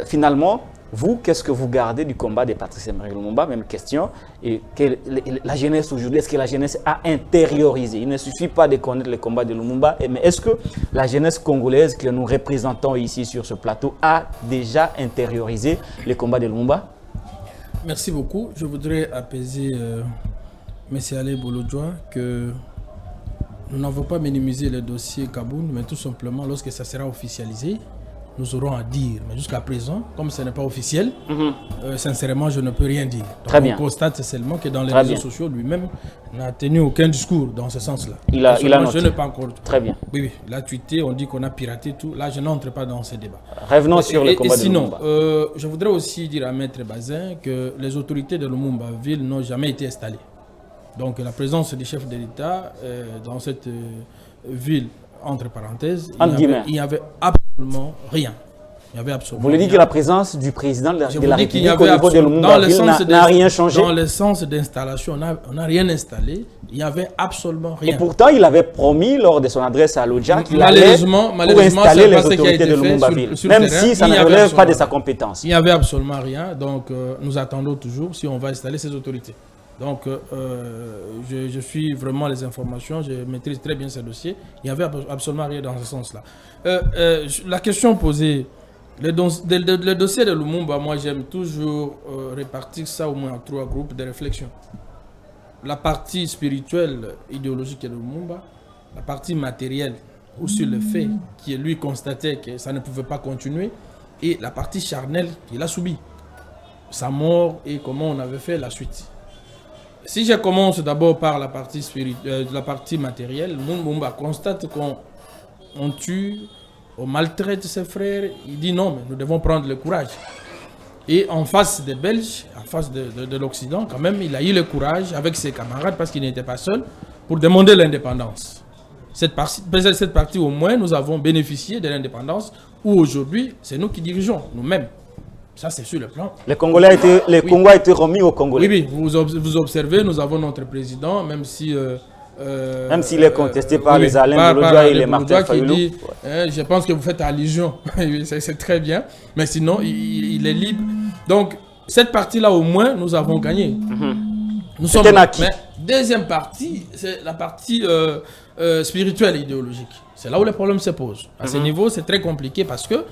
finalement, vous, qu'est-ce que vous gardez du combat de Patrice Emery Lumumba? Même question. Et que la jeunesse aujourd'hui, est-ce que la jeunesse a intériorisé? Il ne suffit pas de connaître le combat de Lumumba, mais est-ce que la jeunesse congolaise que nous représentons ici sur ce plateau a déjà intériorisé le combat de Lumumba? Merci beaucoup. Je voudrais apaiser M. Alain Bolodjoa que nous n'avons pas minimisé le dossier Kaboun, mais tout simplement, lorsque ça sera officialisé, nous aurons à dire. Mais jusqu'à présent, comme ce n'est pas officiel, sincèrement, je ne peux rien dire. Donc, on constate seulement que dans les réseaux sociaux, lui-même n'a tenu aucun discours dans ce sens-là. Il a noté. Je n'ai pas encore... Très bien. Oui, il a tweeté, on dit qu'on a piraté tout. Là, je n'entre pas dans ces débats. Revenons sur le combat de Lumumba. Je voudrais aussi dire à Maître Bazin que les autorités de Lumumba-Ville n'ont jamais été installées. Donc, la présence du chef de l'État dans cette ville, entre parenthèses, il n'y avait absolument rien. Il y avait absolument Vous voulez dire que la présence du président de la République au niveau de Lumumba n'a rien changé? Dans le sens d'installation, on n'a rien installé. Il n'y avait absolument rien. Et pourtant, il avait promis lors de son adresse à l'ODJA qu'il allait pour malheureusement, installer les autorités de Lumumba-Ville, même si ça ne relève pas de sa compétence. Il n'y avait absolument rien. Donc, nous attendons toujours si on va installer ces autorités. Donc, je suis vraiment les informations, je maîtrise très bien ce dossier. Il n'y avait absolument rien dans ce sens-là. La question posée Le dossier de Lumumba, moi j'aime toujours répartir ça au moins en 3 groupes de réflexion. La partie spirituelle, idéologique de Lumumba, la partie matérielle, ou sur le fait qui lui constatait que ça ne pouvait pas continuer, et la partie charnelle qu'il a subie, sa mort et comment on avait fait la suite. Si je commence d'abord par la partie la partie matérielle, Lumumba constate qu'on tue, on maltraite ses frères, il dit non, mais nous devons prendre le courage. Et en face des Belges, en face de l'Occident, quand même, il a eu le courage avec ses camarades, parce qu'il n'était pas seul, pour demander l'indépendance. Cette partie, au moins, nous avons bénéficié de l'indépendance, où aujourd'hui, c'est nous qui dirigeons, nous-mêmes. Ça, c'est sur le plan. Le Congo a été remis aux Congolais. Oui, vous observez, nous avons notre président, même si... même s'il est contesté par les Alain Bolodjoa et les Martin Fayulu. Je pense que vous faites allusion, c'est très bien, mais sinon, il est libre. Donc, cette partie-là, au moins, nous avons gagné. Nous sommes acquis. Mais deuxième partie, c'est la partie spirituelle et idéologique. C'est là où les problèmes se posent. À ce niveau, c'est très compliqué parce que,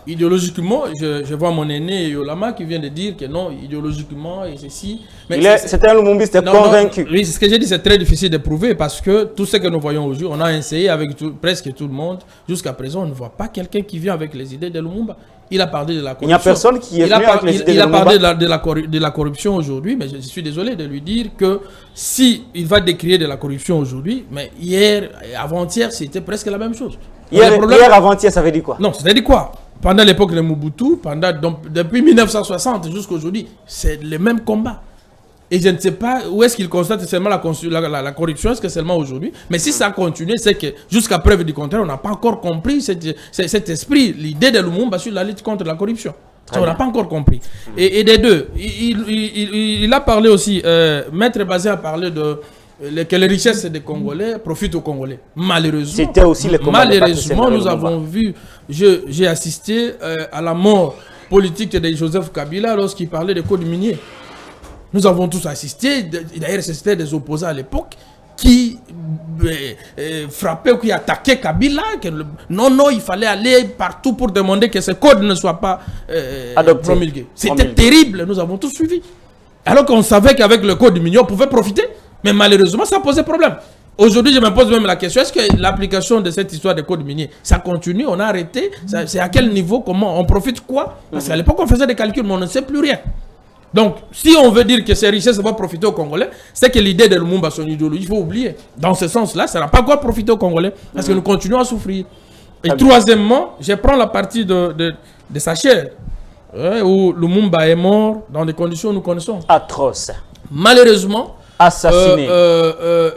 idéologiquement, je vois mon aîné Yolama qui vient de dire que non, idéologiquement et ceci. C'est un Lumumbiste convaincu. Oui, c'est ce que j'ai dit, c'est très difficile de prouver parce que tout ce que nous voyons aujourd'hui, on a essayé avec presque tout le monde. Jusqu'à présent, on ne voit pas quelqu'un qui vient avec les idées de Lumumba. Il a parlé de la corruption. Il n'y a personne qui est venu avec les idées de Lumumba. Il a parlé de la corruption aujourd'hui, mais je suis désolé de lui dire que si il va décrire de la corruption aujourd'hui, mais hier, avant-hier, c'était presque la même chose. Hier, avant-hier, ça veut dire quoi? Non, ça veut dire quoi? Pendant l'époque de Mobutu, depuis 1960 jusqu'à aujourd'hui, c'est le même combat. Et je ne sais pas où est-ce qu'il constate seulement la corruption, est-ce que seulement aujourd'hui? Mais si ça continue, c'est que jusqu'à preuve du contraire, on n'a pas encore compris cet esprit, l'idée de Lumumba sur la lutte contre la corruption. Ça, on n'a pas encore compris. Et des deux, il a parlé aussi, Maître Bazin a parlé que les richesses des Congolais profitent aux Congolais. Malheureusement, c'était aussi le combat. Malheureusement, nous avons vu, j'ai assisté à la mort politique de Joseph Kabila lorsqu'il parlait des codes miniers. Nous avons tous assisté, d'ailleurs c'était des opposants à l'époque qui frappaient ou qui attaquaient Kabila. Non, il fallait aller partout pour demander que ces codes ne soient pas promulgués. C'était terrible, nous avons tous suivi. Alors qu'on savait qu'avec le code minier, on pouvait profiter. Mais malheureusement, ça posait problème. Aujourd'hui, je me pose même la question, est-ce que l'application de cette histoire de code minier, ça continue, on a arrêté? C'est à quel niveau, comment, on profite quoi? Parce qu'à l'époque, on faisait des calculs, mais on ne sait plus rien. Donc, si on veut dire que ces richesses vont profiter aux Congolais, c'est que l'idée de Lumumba, son idéologie, il faut oublier. Dans ce sens-là, ça n'a pas encore profité aux Congolais, parce que nous continuons à souffrir. Et troisièmement, je prends la partie de sa chair, où Lumumba est mort dans des conditions que nous connaissons. Atroces. Malheureusement, assassiné.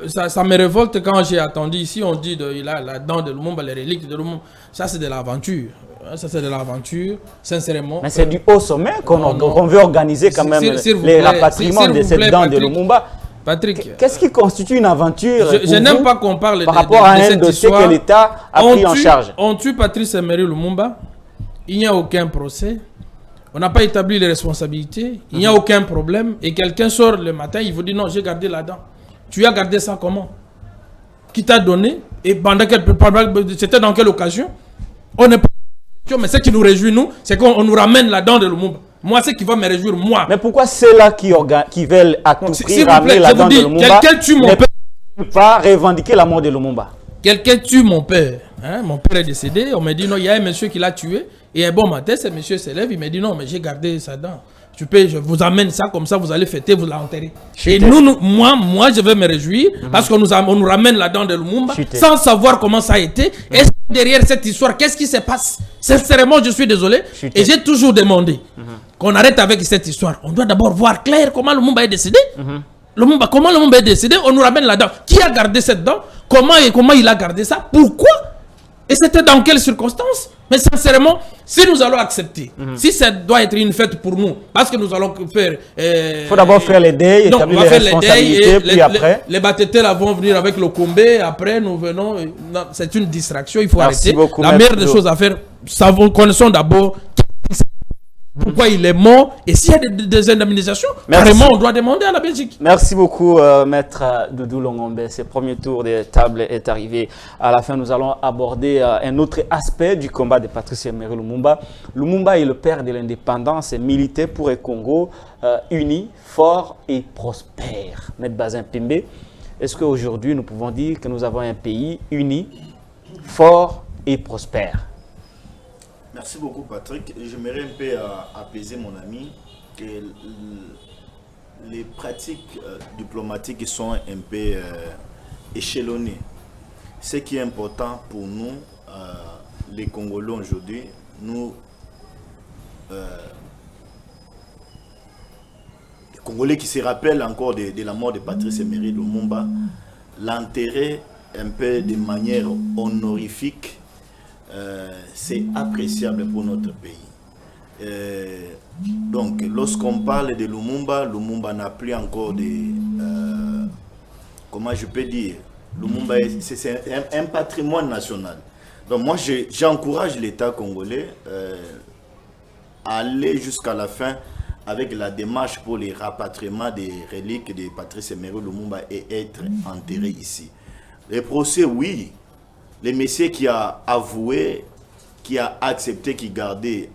Ça me révolte quand j'ai attendu ici, on dit il a la dent de Lumumba, les reliques de Lumumba. Ça, c'est de l'aventure. Ça, c'est de l'aventure, sincèrement. Mais c'est du haut sommet qu'on veut organiser quand même les rapatriements de cette dent de Lumumba. Patrick, qu'est-ce qui constitue une aventure? Je n'aime pas qu'on parle par rapport à un dossier que l'État a pris en charge. On tue Patrice Emery Lumumba, il n'y a aucun procès. On n'a pas établi les responsabilités, il n'y a aucun problème. Et quelqu'un sort le matin, il vous dit non, j'ai gardé la dent. Tu as gardé ça comment? Qui t'a donné? Et c'était dans quelle occasion? On n'est pas. Mais ce qui nous réjouit, nous, c'est qu'on nous ramène la dent de Lumumba. Moi, ce qui va me réjouir, moi. Mais pourquoi ceux-là qui veulent à tout prix ramener la dent de Lumumba ne peuvent pas revendiquer la mort de Lumumba? Quelqu'un tue mon père. Mon père est décédé. On m'a dit non, il y a un monsieur qui l'a tué. Et un bon matin, ce monsieur s'élève. Il m'a dit non, mais j'ai gardé sa dent. Je vous amène ça comme ça, vous allez fêter, vous l'enterrez. Et moi, je vais me réjouir parce qu'on nous ramène la dent de Lumumba sans savoir comment ça a été. Et derrière cette histoire, qu'est-ce qui se passe? Sincèrement, je suis désolé. Et j'ai toujours demandé qu'on arrête avec cette histoire. On doit d'abord voir clair comment Lumumba est décédé. Comment Lumumba est décédé, on nous ramène la dent. Qui a gardé cette dent? Comment il a gardé ça? Pourquoi? Et c'était dans quelles circonstances? Mais sincèrement, si nous allons accepter, si ça doit être une fête pour nous, parce que nous allons faire... Il faut d'abord faire les deuils, établir les responsabilités, puis après... Les Batétés vont venir avec le Combé, après nous venons... C'est une distraction, il faut arrêter. La meilleure des choses à faire, connaissons d'abord pourquoi il est mort, et s'il y a des indemnisations, vraiment on doit demander à la Belgique. Merci beaucoup, Maître Doudou Longombe. Ce premier tour de table est arrivé. À la fin, nous allons aborder un autre aspect du combat de Patrice Emery Lumumba. Lumumba est le père de l'indépendance et militaire pour un Congo uni, fort et prospère. Maître Bazin Pimbe, est-ce qu'aujourd'hui nous pouvons dire que nous avons un pays uni, fort et prospère? Merci beaucoup, Patrick. J'aimerais un peu apaiser mon ami que les pratiques diplomatiques sont un peu échelonnées. Ce qui est important pour nous, les Congolais aujourd'hui, nous, les Congolais qui se rappellent encore de la mort de Patrice Emery Lumumba, l'enterrer un peu de manière honorifique, c'est appréciable pour notre pays. Donc, lorsqu'on parle de Lumumba, Lumumba n'a plus encore de... comment je peux dire? Lumumba, c'est un patrimoine national. Donc, moi, j'encourage l'État congolais à aller jusqu'à la fin avec la démarche pour les rapatriements des reliques de Patrice Emery Lumumba et être enterré ici. Les procès, oui. Le messieurs qui a avoué, qui a accepté, qui gardait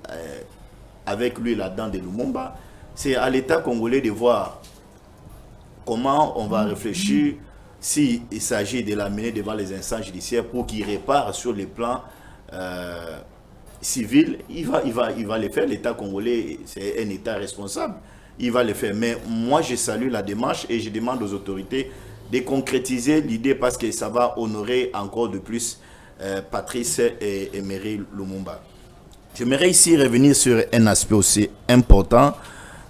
avec lui la dent de Lumumba, c'est à l'État congolais de voir comment on va réfléchir s'il s'agit de l'amener devant les instances judiciaires pour qu'il répare sur le plan civil. Il va le faire. L'État congolais, c'est un État responsable. Il va le faire. Mais moi, je salue la démarche et je demande aux autorités de concrétiser l'idée parce que ça va honorer encore de plus Patrice et Emery Lumumba. J'aimerais ici revenir sur un aspect aussi important,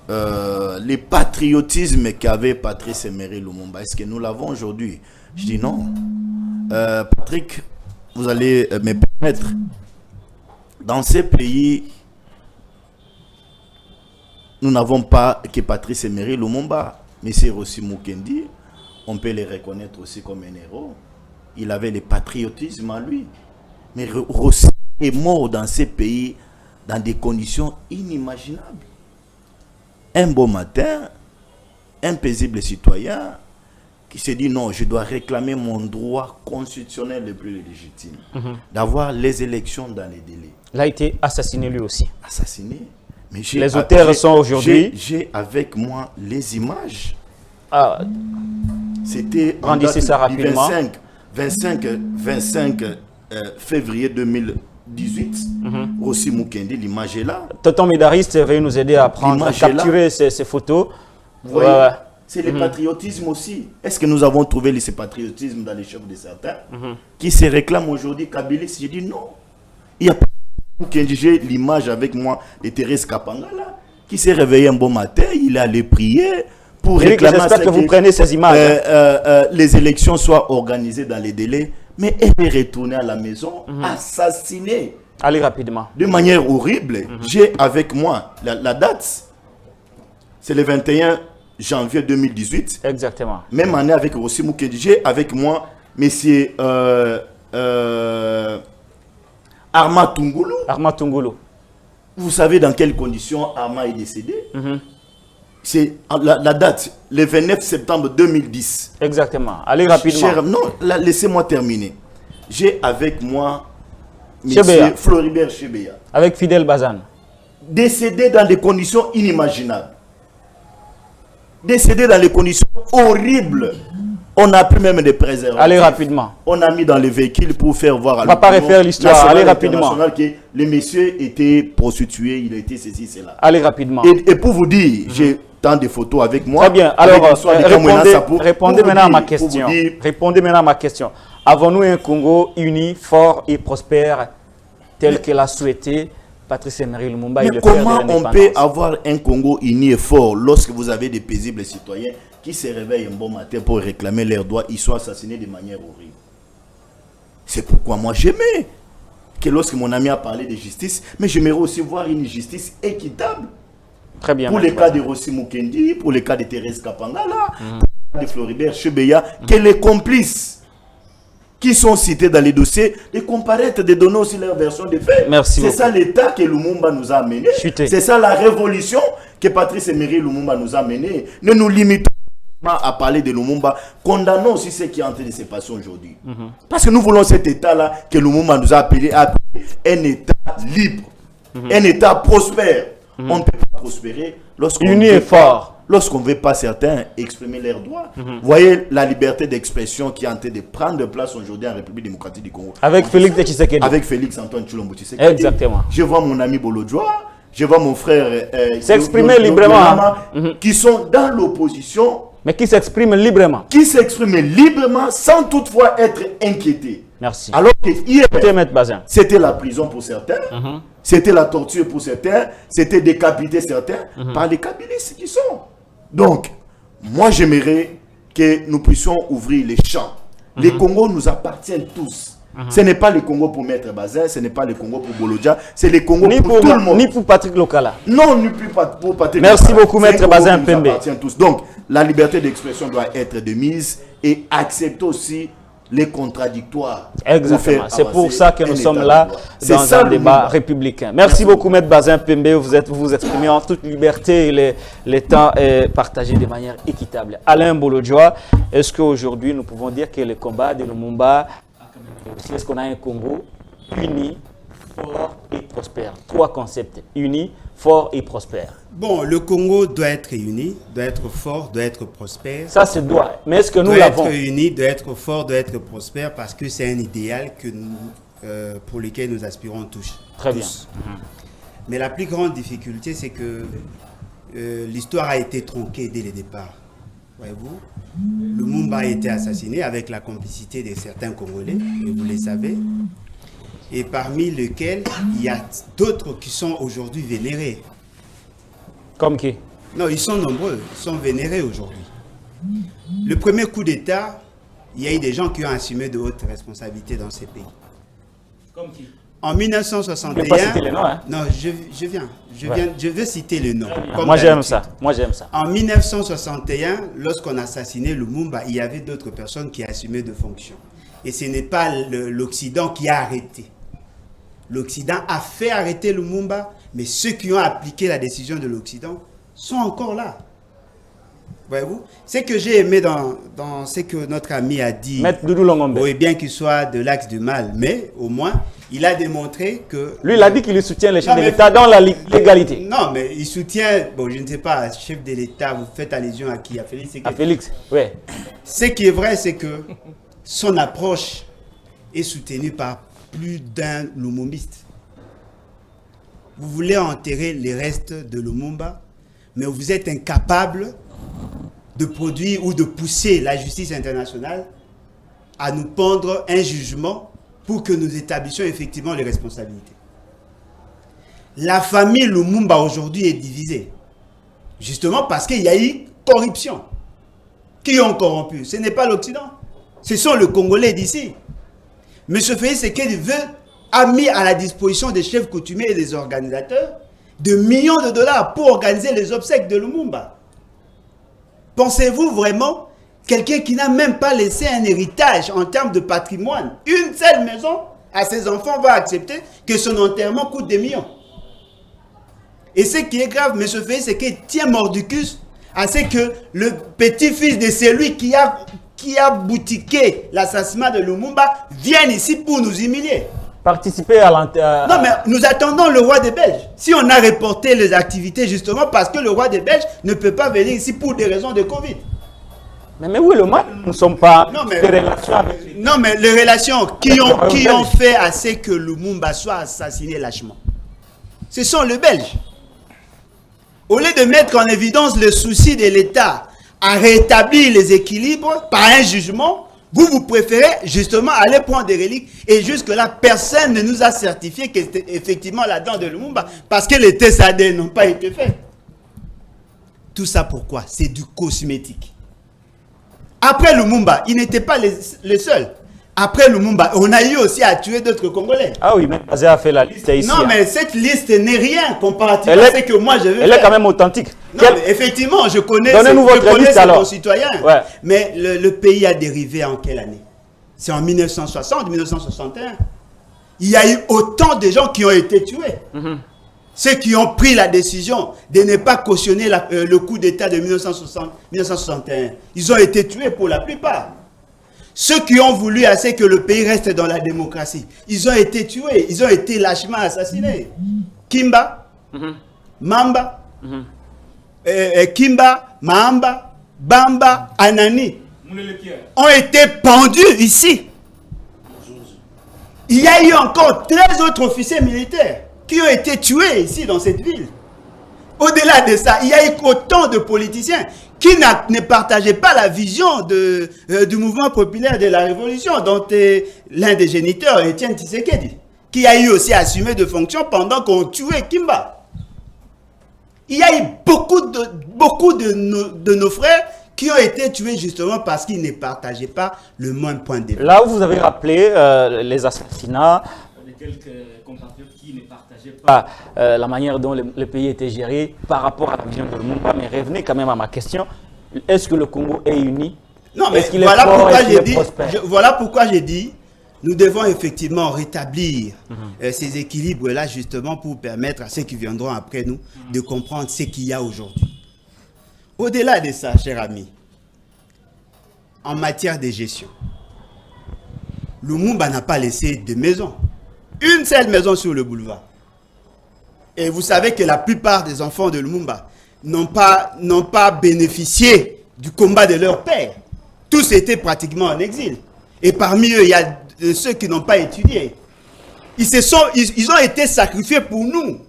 le patriotisme qu'avait Patrice Emery Lumumba. Est-ce que nous l'avons aujourd'hui? Je dis non. Patrick, vous allez me permettre, dans ces pays, nous n'avons pas que Patrice Emery Lumumba, mais c'est Rossi Mukendi. On peut les reconnaître aussi comme un héros. Il avait le patriotisme en lui. Mais Rossi est mort dans ces pays dans des conditions inimaginables. Un beau matin, un paisible citoyen qui s'est dit non, je dois réclamer mon droit constitutionnel le plus légitime, d'avoir les élections dans les délais. Il a été assassiné lui aussi. Assassiné. Mais les auteurs sont aujourd'hui... J'ai avec moi les images. Ah. C'était en date du 25 février 2018. Rossi Mukendi, l'image est là. Tonton Médariste va nous aider à prendre, à capturer ces photos. C'est le patriotisme aussi. Est-ce que nous avons trouvé ce patriotisme dans les chefs de certains qui se réclament aujourd'hui Kabylie? J'ai dit non. Il y a Mukendi, j'ai l'image avec moi de Thérèse Kapangala qui s'est réveillé un bon matin, il est allé prier. Pour réclamer j'espère que vous prenez ces images. Les élections soient organisées dans les délais, mais elle est retournée à la maison, assassinée. Allez rapidement. De manière horrible. J'ai avec moi la date, c'est le 21 janvier 2018. Exactement. Même année avec Rossi Mukendi. J'ai avec moi monsieur Arma Tungulu. Arma Tungulu. Vous savez dans quelles conditions Arma est décédé? C'est la date, le 29 septembre 2010. Exactement. Allez rapidement. Non, laissez-moi terminer. J'ai avec moi M. Floribert Chebeya. Avec Fidel Bazan. Décédé dans des conditions inimaginables. Décédé dans des conditions horribles. On a pris même des préservatifs. Allez rapidement. On a mis dans les véhicules pour faire voir à on va pas refaire l'histoire. Allez rapidement. Que le monsieur était prostitué, il a été ceci, cela. Allez rapidement. Et pour vous dire, j'ai tant de photos avec moi. Très bien. Alors, répondez maintenant à ma question. Répondez maintenant à ma question. Avons-nous un Congo uni, fort et prospère tel que l'a souhaité Patrice Emery Lumumba? Mais comment on peut avoir un Congo uni et fort lorsque vous avez des paisibles citoyens qui se réveillent un bon matin pour réclamer leurs droits, ils sont assassinés de manière horrible? C'est pourquoi moi j'aimais que lorsque mon ami a parlé de justice, mais j'aimerais aussi voir une justice équitable. Très bien. Pour les cas de Rossi Mukendi, pour les cas de Thérèse Kapangala, pour les cas de Floribert Chebeya, que les complices qui sont cités dans les dossiers, de comparaître, de donner aussi leur version des faits. Merci C'est beaucoup. ça l'État que Lumumba nous a amené. Chuté. C'est ça la révolution que Patrice Emery Lumumba nous a amené. Ne nous limitons pas à parler de Lumumba. Condamnons aussi ce qui est en train de se passer aujourd'hui. Parce que nous voulons cet État-là que Lumumba nous a appelé un État libre, un État prospère. On ne peut pas prospérer lorsqu'on Uni et fort. Lorsqu'on ne veut pas certains exprimer leurs droits. Vous voyez la liberté d'expression qui est en train de prendre place aujourd'hui en République démocratique du Congo. Avec Félix Tshisekedi. Avec Félix Antoine Tshilombo Tshisekedi. Exactement. Je vois mon ami Bolodjoa, je vois mon frère S'exprimer librement. Yolama, qui sont dans l'opposition, Mais qui s'exprime librement. qui s'expriment librement sans toutefois être inquiétés. Merci. Alors que hier, Écoutez, Maître Bazin. c'était la prison pour certains, c'était la torture pour certains, c'était décapiter certains par les kabylistes qui sont. Donc, moi j'aimerais que nous puissions ouvrir les champs. Les Congos nous appartiennent tous. Ce n'est pas le Congo pour Maître Bazin, ce n'est pas le Congo pour Bolodja, c'est le Congo Ni pour tout le monde. ni pour Patrick Lokala. Non, ni plus pas pour Patrick. Merci Lokala. beaucoup, C'est un Maître Congo Bazin qui nous Pembe. appartient tous. Donc, la liberté d'expression doit être de mise et accepter aussi les contradictoires. Exactement. C'est pour ça que nous sommes là dans ça, un le débat Lumumba. républicain. Merci beaucoup, Maître Bazin Pembe. Vous vous exprimez en toute liberté et les temps est partagé de manière équitable. Alain Bolodjoa, est-ce qu'aujourd'hui nous pouvons dire que le combat de Lumumba, est-ce qu'on a un Congo uni, fort et prospère? Trois concepts: uni, fort et prospère. Bon, le Congo doit être uni, doit être fort, doit être prospère. Ça, c'est doit. Mais est-ce que nous Doit l'avons? être uni, doit être fort, doit être prospère parce que c'est un idéal que pour lequel nous aspirons tous. Très bien. Mais la plus grande difficulté, c'est que l'histoire a été tronquée dès le départ. Voyez-vous, Lumumba a été assassiné avec la complicité de certains Congolais, et vous le savez, et parmi lesquels il y a d'autres qui sont aujourd'hui vénérés. Comme qui? Non, ils sont nombreux, ils sont vénérés aujourd'hui. Le premier coup d'État, il y a eu des gens qui ont assumé de hautes responsabilités dans ces pays. Comme qui? En 1961, Je ne vais pas citer les noms, hein. non, je veux citer le nom. comme Moi, j'aime d'habitude. ça. Moi, j'aime ça. En 1961, lorsqu'on a assassiné Lumumba, il y avait d'autres personnes qui assumaient de fonctions. Et ce n'est pas l'Occident qui a arrêté. L'Occident a fait arrêter Lumumba, mais ceux qui ont appliqué la décision de l'Occident sont encore là. Voyez-vous? Ce que j'ai aimé dans ce que notre ami a dit, Maître Doudou Longombe. oui, bien qu'il soit de l'axe du mal, mais au moins, il a démontré que... Lui, il a dit qu'il soutient les chefs Non, de mais- l'État dans la légalité. Non, mais il soutient, bon, je ne sais pas, chef de l'État, vous faites allusion à qui? À Félix Tshisekedi. À Félix, oui. Ce qui est vrai, c'est que son approche est soutenue par plus d'un lumumbiste. Vous voulez enterrer les restes de Lumumba, mais vous êtes incapable de produire ou de pousser la justice internationale à nous pendre un jugement pour que nous établissions effectivement les responsabilités. La famille Lumumba aujourd'hui est divisée, justement parce qu'il y a eu corruption. Qui ont corrompu? Ce n'est pas l'Occident. Ce sont les Congolais d'ici. M. Félix Tshisekedi a mis à la disposition des chefs coutumiers et des organisateurs de millions de dollars pour organiser les obsèques de Lumumba. Pensez-vous vraiment quelqu'un qui n'a même pas laissé un héritage en termes de patrimoine, une seule maison à ses enfants, va accepter que son enterrement coûte des millions? Et ce qui est grave, M. Félix Tshisekedi tient mordicus à ce que le petit-fils de celui qui a boutiqué l'assassinat de Lumumba vienne ici pour nous humilier. Participer à l'enterrement. Non, mais nous attendons le roi des Belges. Si on a reporté les activités justement parce que le roi des Belges ne peut pas venir ici pour des raisons de Covid. Mais oui, le mal, nous ne sommes pas Non, mais- des relations avec Non, mais les relations qui ont fait à ce que Lumumba soit assassiné lâchement, ce sont les Belges. Au lieu de mettre en évidence le souci de l'État à rétablir les équilibres par un jugement, vous préférez justement aller prendre des reliques. Et jusque-là, personne ne nous a certifié que c'était effectivement la dent de Lumumba parce que les tests ADN n'ont pas été faits. Tout ça pourquoi? C'est du cosmétique. Après Lumumba, il n'était pas le seul. Après Lumumba, on a eu aussi à tuer d'autres Congolais. Ah oui, mais Bazé a fait la liste ici. Non, hein. mais cette liste n'est rien comparativement Elle à est- ce que moi je veux Elle est faire. quand même authentique. Non, Quel- mais effectivement, je connais Donnez-nous votre liste, ses alors. concitoyens. Ouais. Mais le pays a dérivé en quelle année? c'est en 1960, 1961. Il y a eu autant de gens qui ont été tués. Ceux qui ont pris la décision de ne pas cautionner le coup d'État de 1961, ils ont été tués pour la plupart. Ceux qui ont voulu assez que le pays reste dans la démocratie, ils ont été tués, ils ont été lâchement assassinés. Kimba, Mamba, Kimba, Mahamba, Bamba, Anani ont été pendus ici. Il y a eu encore 13 autres officiers militaires qui ont été tués ici dans cette ville. Au-delà de ça, il y a eu autant de politiciens qui ne partageaient pas la vision du mouvement populaire de la révolution, dont l'un des géniteurs, Étienne Tshisekedi, qui a eu aussi assumé de fonctions pendant qu'on tuait Kimba. Il y a eu beaucoup de nos frères qui ont été tués justement parce qu'ils ne partageaient pas le même point de vue. Là où vous avez rappelé les assassinats de quelques compatriotes qui ne partageaient pas la manière dont le pays était géré par rapport à la vision de Lumumba, mais revenez quand même à ma question. Est-ce que le Congo est uni? Non, mais voilà pourquoi j'ai dit, nous devons effectivement rétablir ces équilibres-là justement pour permettre à ceux qui viendront après nous de comprendre ce qu'il y a aujourd'hui. Au-delà de ça, cher ami, en matière de gestion, Lumumba n'a pas laissé de maison. Une seule maison sur le boulevard. Et vous savez que la plupart des enfants de Lumumba n'ont pas bénéficié du combat de leur père. Tous étaient pratiquement en exil. Et parmi eux, il y a ceux qui n'ont pas étudié. Ils ont été sacrifiés pour nous.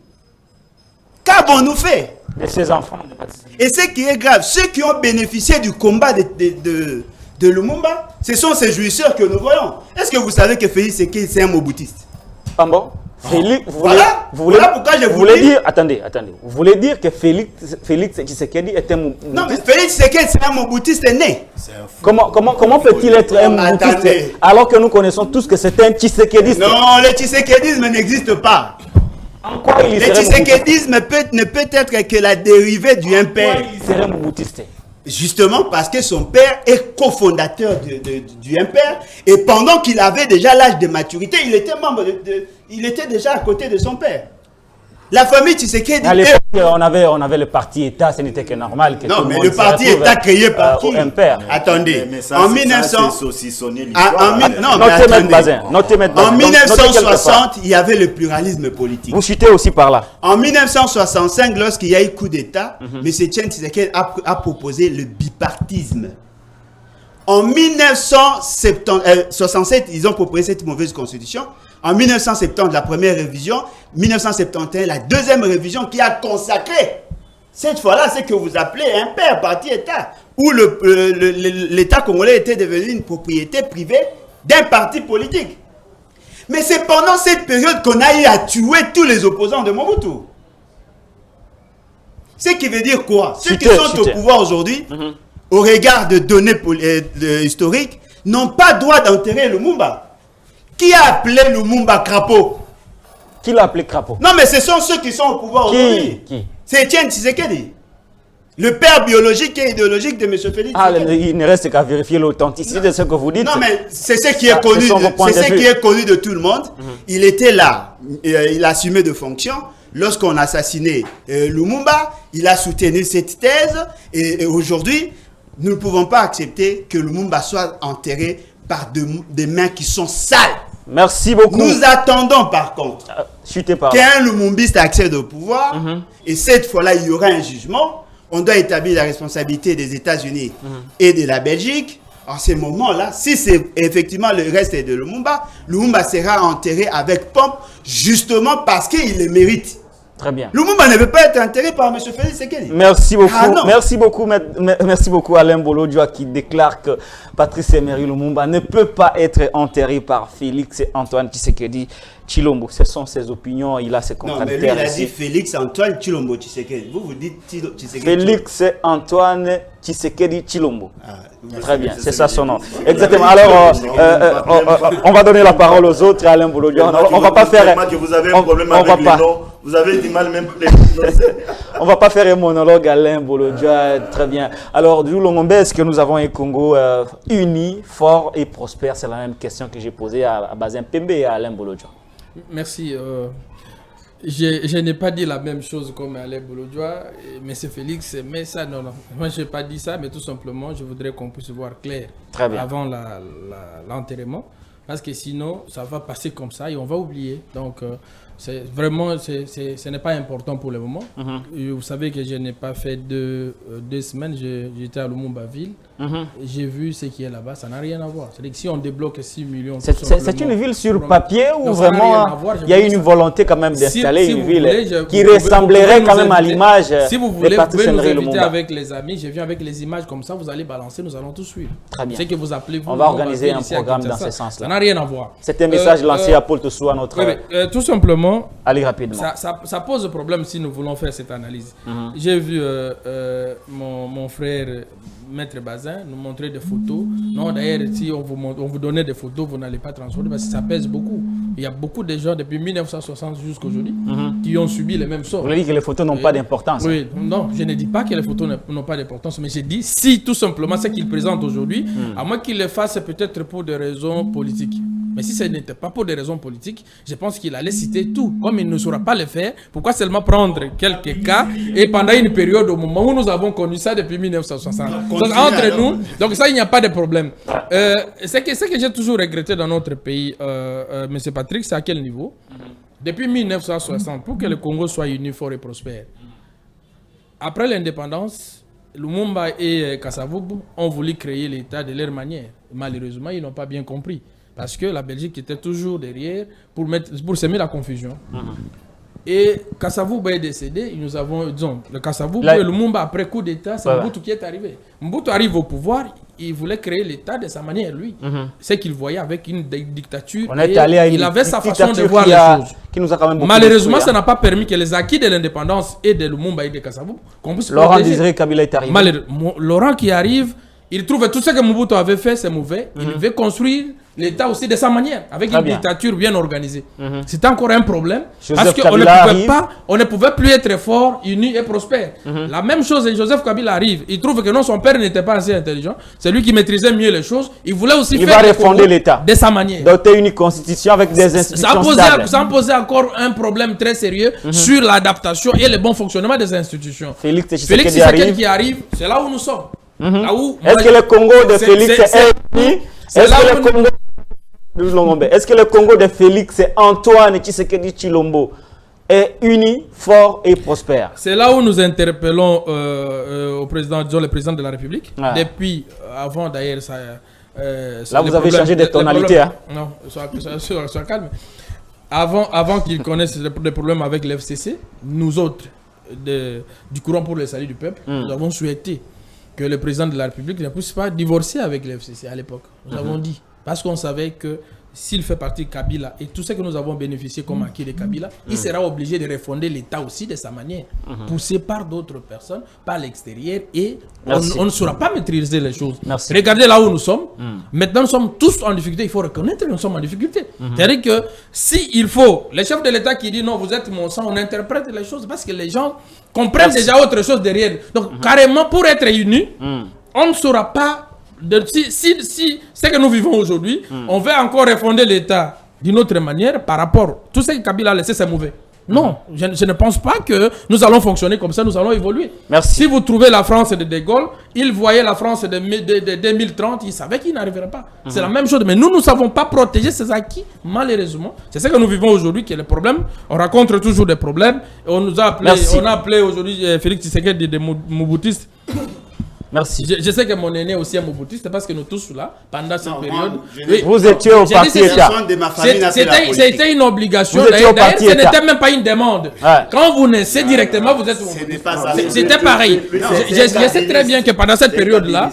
Qu'avons-nous fait? De ces enfants. Et ce qui est grave, ceux qui ont bénéficié du combat de Lumumba, ce sont ces jouisseurs que nous voyons. Est-ce que vous savez que Félix Tshisekedi, c'est un moboutiste? Ah bon? Félix, voilà pourquoi je vous dis... dire, attendez. Vous voulez dire que Félix Tshisekedi est un moboutiste? Non, mais Félix Tshisekedi, c'est un moboutiste né. Comment peut-il être un moboutiste alors que nous connaissons tous que c'est un Tshisekediste? Non, le Tshisekedisme n'existe pas. En quoi il le Tshisekedisme ne peut être que la dérivée du impère. Il serait moboutiste. Justement parce que son père est cofondateur du impère et pendant qu'il avait déjà l'âge de maturité, il était membre il était déjà à côté de son père. La famille Tshisekedi... À l'époque, on avait le parti État, ce n'était que normal que non, mais le parti État créé par qui? Attendez, mais ça, en 1900... En 1960, il y avait le pluralisme politique. Vous citez aussi par là. En 1965, lorsqu'il y a eu coup d'État, M. Etienne Tshisekedi a proposé le bipartisme. En 1967, ils ont proposé cette mauvaise constitution. En 1970, la première révision. 1971, la deuxième révision qui a consacré, cette fois-là, ce que vous appelez un père parti-État, où l'État congolais était devenu une propriété privée d'un parti politique. Mais c'est pendant cette période qu'on a eu à tuer tous les opposants de Mobutu. Ce qui veut dire quoi? Ceux qui sont au pouvoir aujourd'hui, au regard de données historiques, n'ont pas droit d'enterrer Lumumba. Qui a appelé Lumumba crapaud? Qui l'a appelé crapaud? Non, mais ce sont ceux qui sont au pouvoir aujourd'hui. Qui? C'est Etienne Tshisekedi. Le père biologique et idéologique de M. Félix Tshisekedi. Il ne reste qu'à vérifier l'authenticité de ce que vous dites. Non, mais c'est ce qui est connu. C'est ce qui est connu de tout le monde. Il était là. Il assumait de fonctions. Lorsqu'on a assassiné Lumumba, il a soutenu cette thèse. Et aujourd'hui, nous ne pouvons pas accepter que Lumumba soit enterré par des mains qui sont sales. Merci beaucoup. Nous attendons par contre qu'un lumumbiste accède au pouvoir et cette fois-là, il y aura un jugement. On doit établir la responsabilité des États-Unis et de la Belgique. En ce moment-là, si c'est effectivement le reste de Lumumba, Lumumba sera enterré avec pompe justement parce qu'il le mérite. Très bien. Lumumba ne veut pas être enterré par M. Félix Tshisekedi. Merci beaucoup. Merci beaucoup Alain Bolodjoa qui déclare que Patrice Emery Lumumba ne peut pas être enterré par Félix Antoine Tshisekedi Tshilombo. Ce sont ses opinions, il a ses contradicteurs. Non, mais lui, il a dit Félix Antoine Tshilombo Tshisekedi. Vous dites Tshisekedi. Félix Antoine Tshisekedi Tshilombo. Très bien, c'est ça son nom. Exactement. Alors, on va donner la parole aux autres, Alain Bolodjoa. On va pas faire... que vous avez un problème avec les noms. Vous avez du mal même pour les prononcer. On ne va pas faire un monologue, Alain Bolodjoa. Très bien. Alors, du Longombe, est-ce que nous avons un Congo uni, fort et prospère? C'est la même question que j'ai posée à Bazin Pembe et à Alain Bolodjoa. Merci. Je n'ai pas dit la même chose comme Alain Bolodjoa, M. Félix, mais ça, non. Moi, je n'ai pas dit ça, mais tout simplement, je voudrais qu'on puisse voir clair avant l'enterrement. Parce que sinon, ça va passer comme ça et on va oublier. Donc, vraiment, ce n'est pas important pour le moment. Vous savez que je n'ai pas fait deux semaines. J'étais à Lumumba-Ville. J'ai vu ce qui est là-bas. Ça n'a rien à voir. C'est-à-dire que si on débloque 6 millions... C'est une ville sur papier ou vraiment il y a une volonté quand même d'installer une ville qui ressemblerait quand même à l'image si vous voulez, vous pouvez nous inviter avec les amis. Je viens avec les images comme ça. Vous allez balancer. Nous allons tous suivre. Très bien. C'est que vous appelez vous. On va organiser un programme dans ce sens-là. Ça n'a rien à voir. C'est un message lancé à Paul Tossou, à notre... tout simplement... Allez rapidement. Ça pose problème si nous voulons faire cette analyse. J'ai vu mon frère Maître Bazin nous montrer des photos. Non, d'ailleurs, si on vous donnait des photos, vous n'allez pas transformer parce que ça pèse beaucoup. Il y a beaucoup de gens depuis 1960 jusqu'à aujourd'hui qui ont subi les mêmes sorts. Vous voulez dire que les photos n'ont pas d'importance? Oui, non, je ne dis pas que les photos n'ont pas d'importance, mais je dis si tout simplement ce qu'ils présentent aujourd'hui, à moins qu'ils le fassent peut-être pour des raisons politiques. Mais si ce n'était pas pour des raisons politiques, je pense qu'il allait citer tout. Comme il ne saura pas le faire, pourquoi seulement prendre quelques cas et pendant une période au moment où nous avons connu ça depuis 1960. Donc entre nous, donc ça il n'y a pas de problème. Ce que j'ai toujours regretté dans notre pays, M. Patrick, c'est à quel niveau? Depuis 1960, pour que le Congo soit uni, fort et prospère. Après l'indépendance, Lumumba et Kasavubu ont voulu créer l'État de leur manière. Malheureusement, ils n'ont pas bien compris. Parce que la Belgique était toujours derrière pour semer la confusion. Et Kasavubu est décédé. Nous avons, disons, le Kasavubu et Lumumba, après coup d'État, c'est Mobutu qui est arrivé. Mobutu arrive au pouvoir, il voulait créer l'État de sa manière, lui. C'est qu'il voyait avec une dictature. On est allé à une il avait sa façon de voir les choses. Qui nous a quand même malheureusement, ça n'a pas permis que les acquis de l'indépendance et de Lumumba et de Kasavubu qu'on puisse Laurent Désiré Kabila est arrivé. Laurent qui arrive, il trouve tout ce que Mobutu avait fait, c'est mauvais. Il veut construire l'État aussi de sa manière, avec une dictature bien organisée. C'était encore un problème, parce qu'on ne pouvait plus être fort, uni et prospère. La même chose, Joseph Kabila arrive, il trouve que non, son père n'était pas assez intelligent, c'est lui qui maîtrisait mieux les choses, il voulait aussi faire refonder l'État de sa manière. Doter une constitution avec des institutions stables. Ça posait encore un problème très sérieux sur l'adaptation et le bon fonctionnement des institutions. Félix Tshisekedi qui arrive, c'est là où nous sommes. Est-ce que le Congo de Félix est uni? Est-ce que le Congo de Félix et Antoine Tshisekedi Tshilombo est uni, fort et prospère? C'est là où nous interpellons au président, disons le président de la République. Depuis, avant d'ailleurs, ça... là, vous avez changé de tonalité. Non, sois calme. Avant qu'il connaisse des problèmes avec l'FCC, nous autres, du courant pour le salut du peuple, nous avons souhaité que le président de la République ne puisse pas divorcer avec l'FCC à l'époque. Nous avons dit. Parce qu'on savait que s'il fait partie de Kabila et tout ce que nous avons bénéficié comme acquis de Kabila, il sera obligé de refonder l'État aussi de sa manière, poussé par d'autres personnes, par l'extérieur, et on ne saura pas maîtriser les choses. Regardez là où nous sommes. Maintenant, nous sommes tous en difficulté. Il faut reconnaître que nous sommes en difficulté. C'est-à-dire que s'il faut, les chefs de l'État qui disent non, vous êtes mon sang, on interprète les choses parce que les gens comprennent déjà autre chose derrière. Donc, carrément, pour être unis, on ne saura pas. Si ce que nous vivons aujourd'hui, on veut encore refonder l'État d'une autre manière par rapport. Tout ce que Kabila a laissé, c'est mauvais. Non, je ne pense pas que nous allons fonctionner comme ça, nous allons évoluer. Si vous trouvez la France de De Gaulle, il voyait la France de 2030, il savait qu'il n'arriverait pas. C'est la même chose, mais nous ne savons pas protéger ces acquis, malheureusement. C'est ce que nous vivons aujourd'hui qui est le problème. On rencontre toujours des problèmes. On nous a appelé, on a appelé aujourd'hui Félix Tshisekedi des Mobutistes. Merci. Je sais que mon aîné aussi est moboutiste parce que nous tous là, pendant cette période. Vous étiez au parti État. C'était une obligation. D'ailleurs, ce n'était même pas une demande. Quand vous naissez directement, vous êtes moboutiste. C'était pareil. Je sais très bien que pendant cette période-là,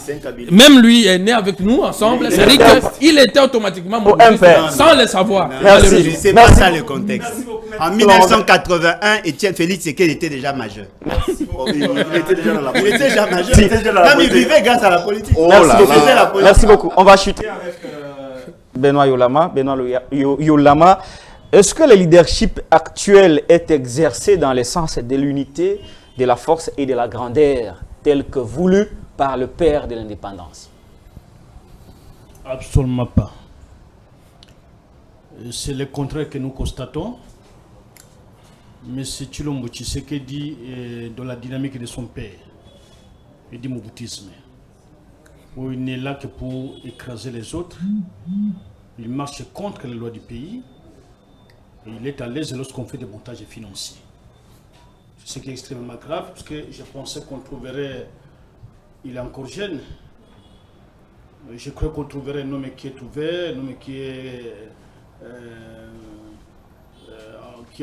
même lui est né avec nous ensemble. C'est-à-dire qu'il était automatiquement moboutiste sans le savoir. Merci. C'est pas ça le contexte. En 1981, Étienne Félix Tshisekedi était déjà majeur. Il était déjà dans la politique. Il était déjà majeur. Il vivait grâce à la politique. Merci beaucoup. On va chuter avec Benoît Yolama. Est-ce que le leadership actuel est exercé dans le sens de l'unité, de la force et de la grandeur, tel que voulu par le père de l'indépendance? Absolument pas. C'est le contraire que nous constatons. M. Tshilombo Tshisekedi est dans la dynamique de son père, et du moboutisme, où il n'est là que pour écraser les autres. Il marche contre les lois du pays. Et il est à l'aise lorsqu'on fait des montages financiers. Ce qui est extrêmement grave, parce que je pensais qu'on trouverait, il est encore jeune, je crois qu'on trouverait un homme qui est ouvert, un homme qui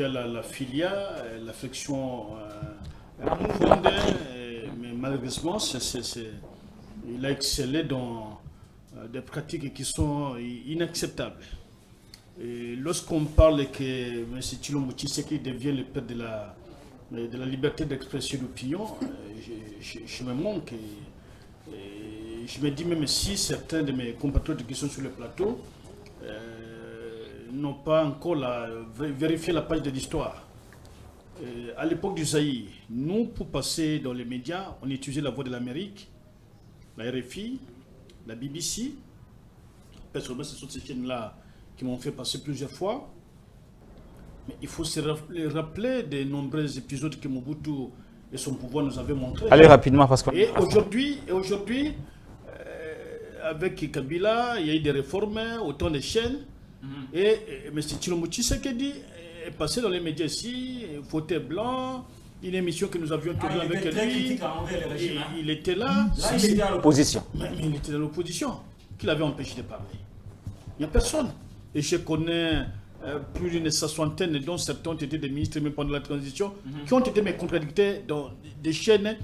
a la filia, l'affection profonde, mais malheureusement, il a excellé dans des pratiques qui sont inacceptables. Lorsqu'on parle que M. Tshilombo Tshisekedi devient le père de la liberté d'expression d'opinion, je me manque. Je me dis même si certains de mes compatriotes qui sont sur le plateau n'ont pas encore vérifié la page de l'histoire. À l'époque du Zaïre, nous, pour passer dans les médias, on utilisait la Voix de l'Amérique, la RFI, la BBC. Personnellement, ce sont ces chaînes-là qui m'ont fait passer plusieurs fois. Mais il faut se rappeler des nombreux épisodes que Mobutu et son pouvoir nous avaient montrés. Allez rapidement parce que... Et aujourd'hui, avec Kabila, il y a eu des réformes, autant de chaînes. Et M. Tshilombo Tshisekedi est passé dans les médias ici, fauteuil blanc, une émission que nous avions tournée avec lui. Il était là. Là, il était à l'opposition. Mais il était dans l'opposition. Qui l'avait empêché de parler? Il n'y a personne. Et je connais plus d'une soixantaine, dont certains ont été des ministres, même pendant la transition, qui ont été mes contradicteurs dans des chaînes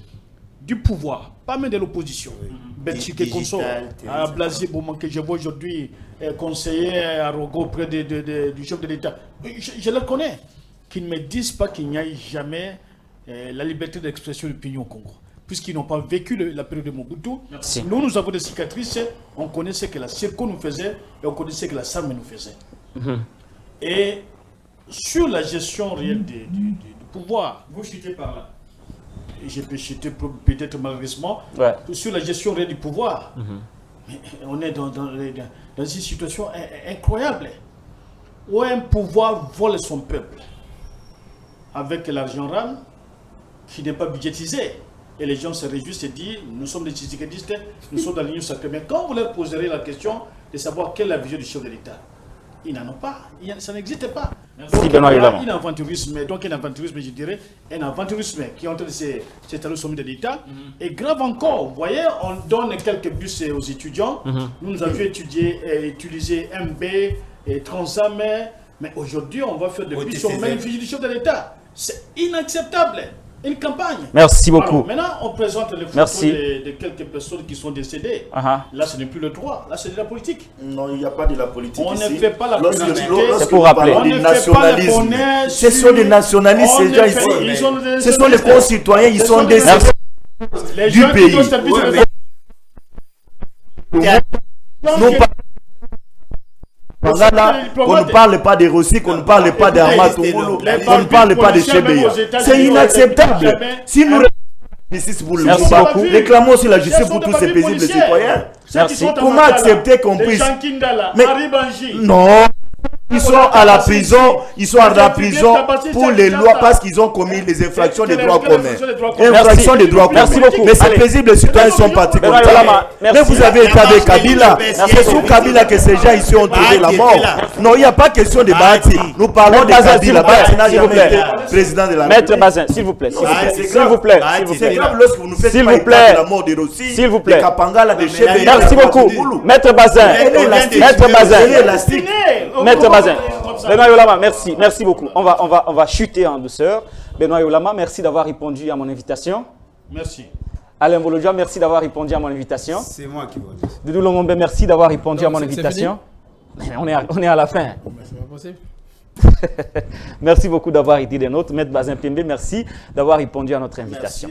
du pouvoir, pas même de l'opposition. Belchique Consort, à Blasier Bouman, que je vois aujourd'hui conseiller à Rogo auprès du chef de l'État. Je le connais. Qu'ils ne me disent pas qu'il n'y a jamais la liberté d'expression d'opinion au Congo. Puisqu'ils n'ont pas vécu la période de Mobutu. Merci. Nous avons des cicatrices, on connaissait que la Circo nous faisait et on connaissait que la SARM nous faisait. Et sur la gestion réelle du pouvoir, vous chutez par là. Et je peux chuter peut-être malheureusement. Ouais. Sur la gestion réelle du pouvoir. Mais on est dans une situation incroyable où un pouvoir vole son peuple avec l'argent RAM qui n'est pas budgétisé. Et les gens se réjouissent et disent, nous sommes des tshisekidistes, nous sommes dans l'Union sacrée. Mais quand vous leur poserez la question de savoir quelle est la vision du chef de l'État, ils n'en ont pas, ça n'existe pas. Donc, il y a un aventurisme, je dirais, un aventurisme qui est en train de s'étaler au sommet de l'État. Et grave encore, vous voyez, on donne quelques bus aux étudiants. Nous avions utilisé MB et Transam, mais aujourd'hui, on va faire des bus sur le même vision du chef de l'État. C'est inacceptable. Une campagne. Merci beaucoup. Alors, maintenant, on présente les photos de quelques personnes qui sont décédées. Là, ce n'est plus le droit. Là, c'est de la politique. Non, il n'y a pas de la politique. On ici. ne fait pas la politique. C'est pour rappeler. On ne fait pas la monnaie. Ce sont des nationalistes, ces gens ici. Ce sont les concitoyens, ils sont décédés du pays. Qu'on ne parle pas des Rossi, qu'on ne parle pas d'Arma Tongolo, qu'on ne parle pas de Chebeya. C'est inacceptable. Si nous justice pour le Mouba, réclamons aussi la justice pour tous ces paisibles citoyens. Merci. Comment accepter qu'on puisse... Mais non, ils sont à la prison, pour les lois parce qu'ils ont commis les infractions des droits communs. Infractions des droits communs. Merci beaucoup. Mais ces paisibles citoyens sont partis comme ça. Mais vous avez été avec Kabila. C'est sous Kabila que ces gens ici ont trouvé la mort. Non, il n'y a pas question de Bahati. Nous parlons de Kabila. Bahati n'a jamais été président de la République. Maître Bazin, s'il vous plaît. S'il vous plaît. C'est grave lorsque vous nous faites S'il pas vous plaît. état de la mort de Rossi, S'il vous plaît. de Kapangala, de Chebeya. Merci beaucoup. Maître Bazin. Maître Bazin. Maître Bazin. Benoît Yolama, merci. Merci beaucoup. On va chuter en douceur. Benoît Yolama, merci d'avoir répondu à mon invitation. Merci. Alain Bolodjoa, merci d'avoir répondu à mon invitation. C'est moi qui vous dis. Doudou Longombe, merci d'avoir répondu Donc, à mon c'est invitation. On est à la fin. C'est pas possible. Merci beaucoup d'avoir été des nôtres. Maître Bazin Pembe, merci d'avoir répondu à notre invitation.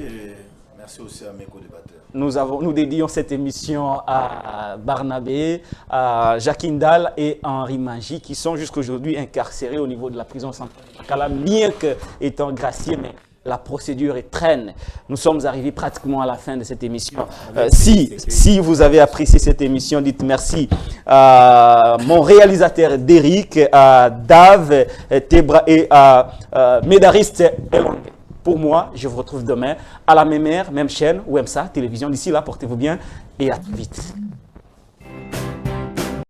Merci aussi à mes co-débatteurs. Nous dédions cette émission à Barnabé, à Jacques Indal et à Henri Mangi qui sont jusqu'aujourd'hui incarcérés au niveau de la prison centrale de Makala, bien qu'étant graciés, mais la procédure est traîne. Nous sommes arrivés pratiquement à la fin de cette émission. Si vous avez apprécié cette émission, dites merci à mon réalisateur Derrick, à Dave, Tebra et à Médariste Elongue. Pour moi, je vous retrouve demain à la même heure, même chaîne, OUEMSA Télévision. D'ici là, portez-vous bien et à très vite.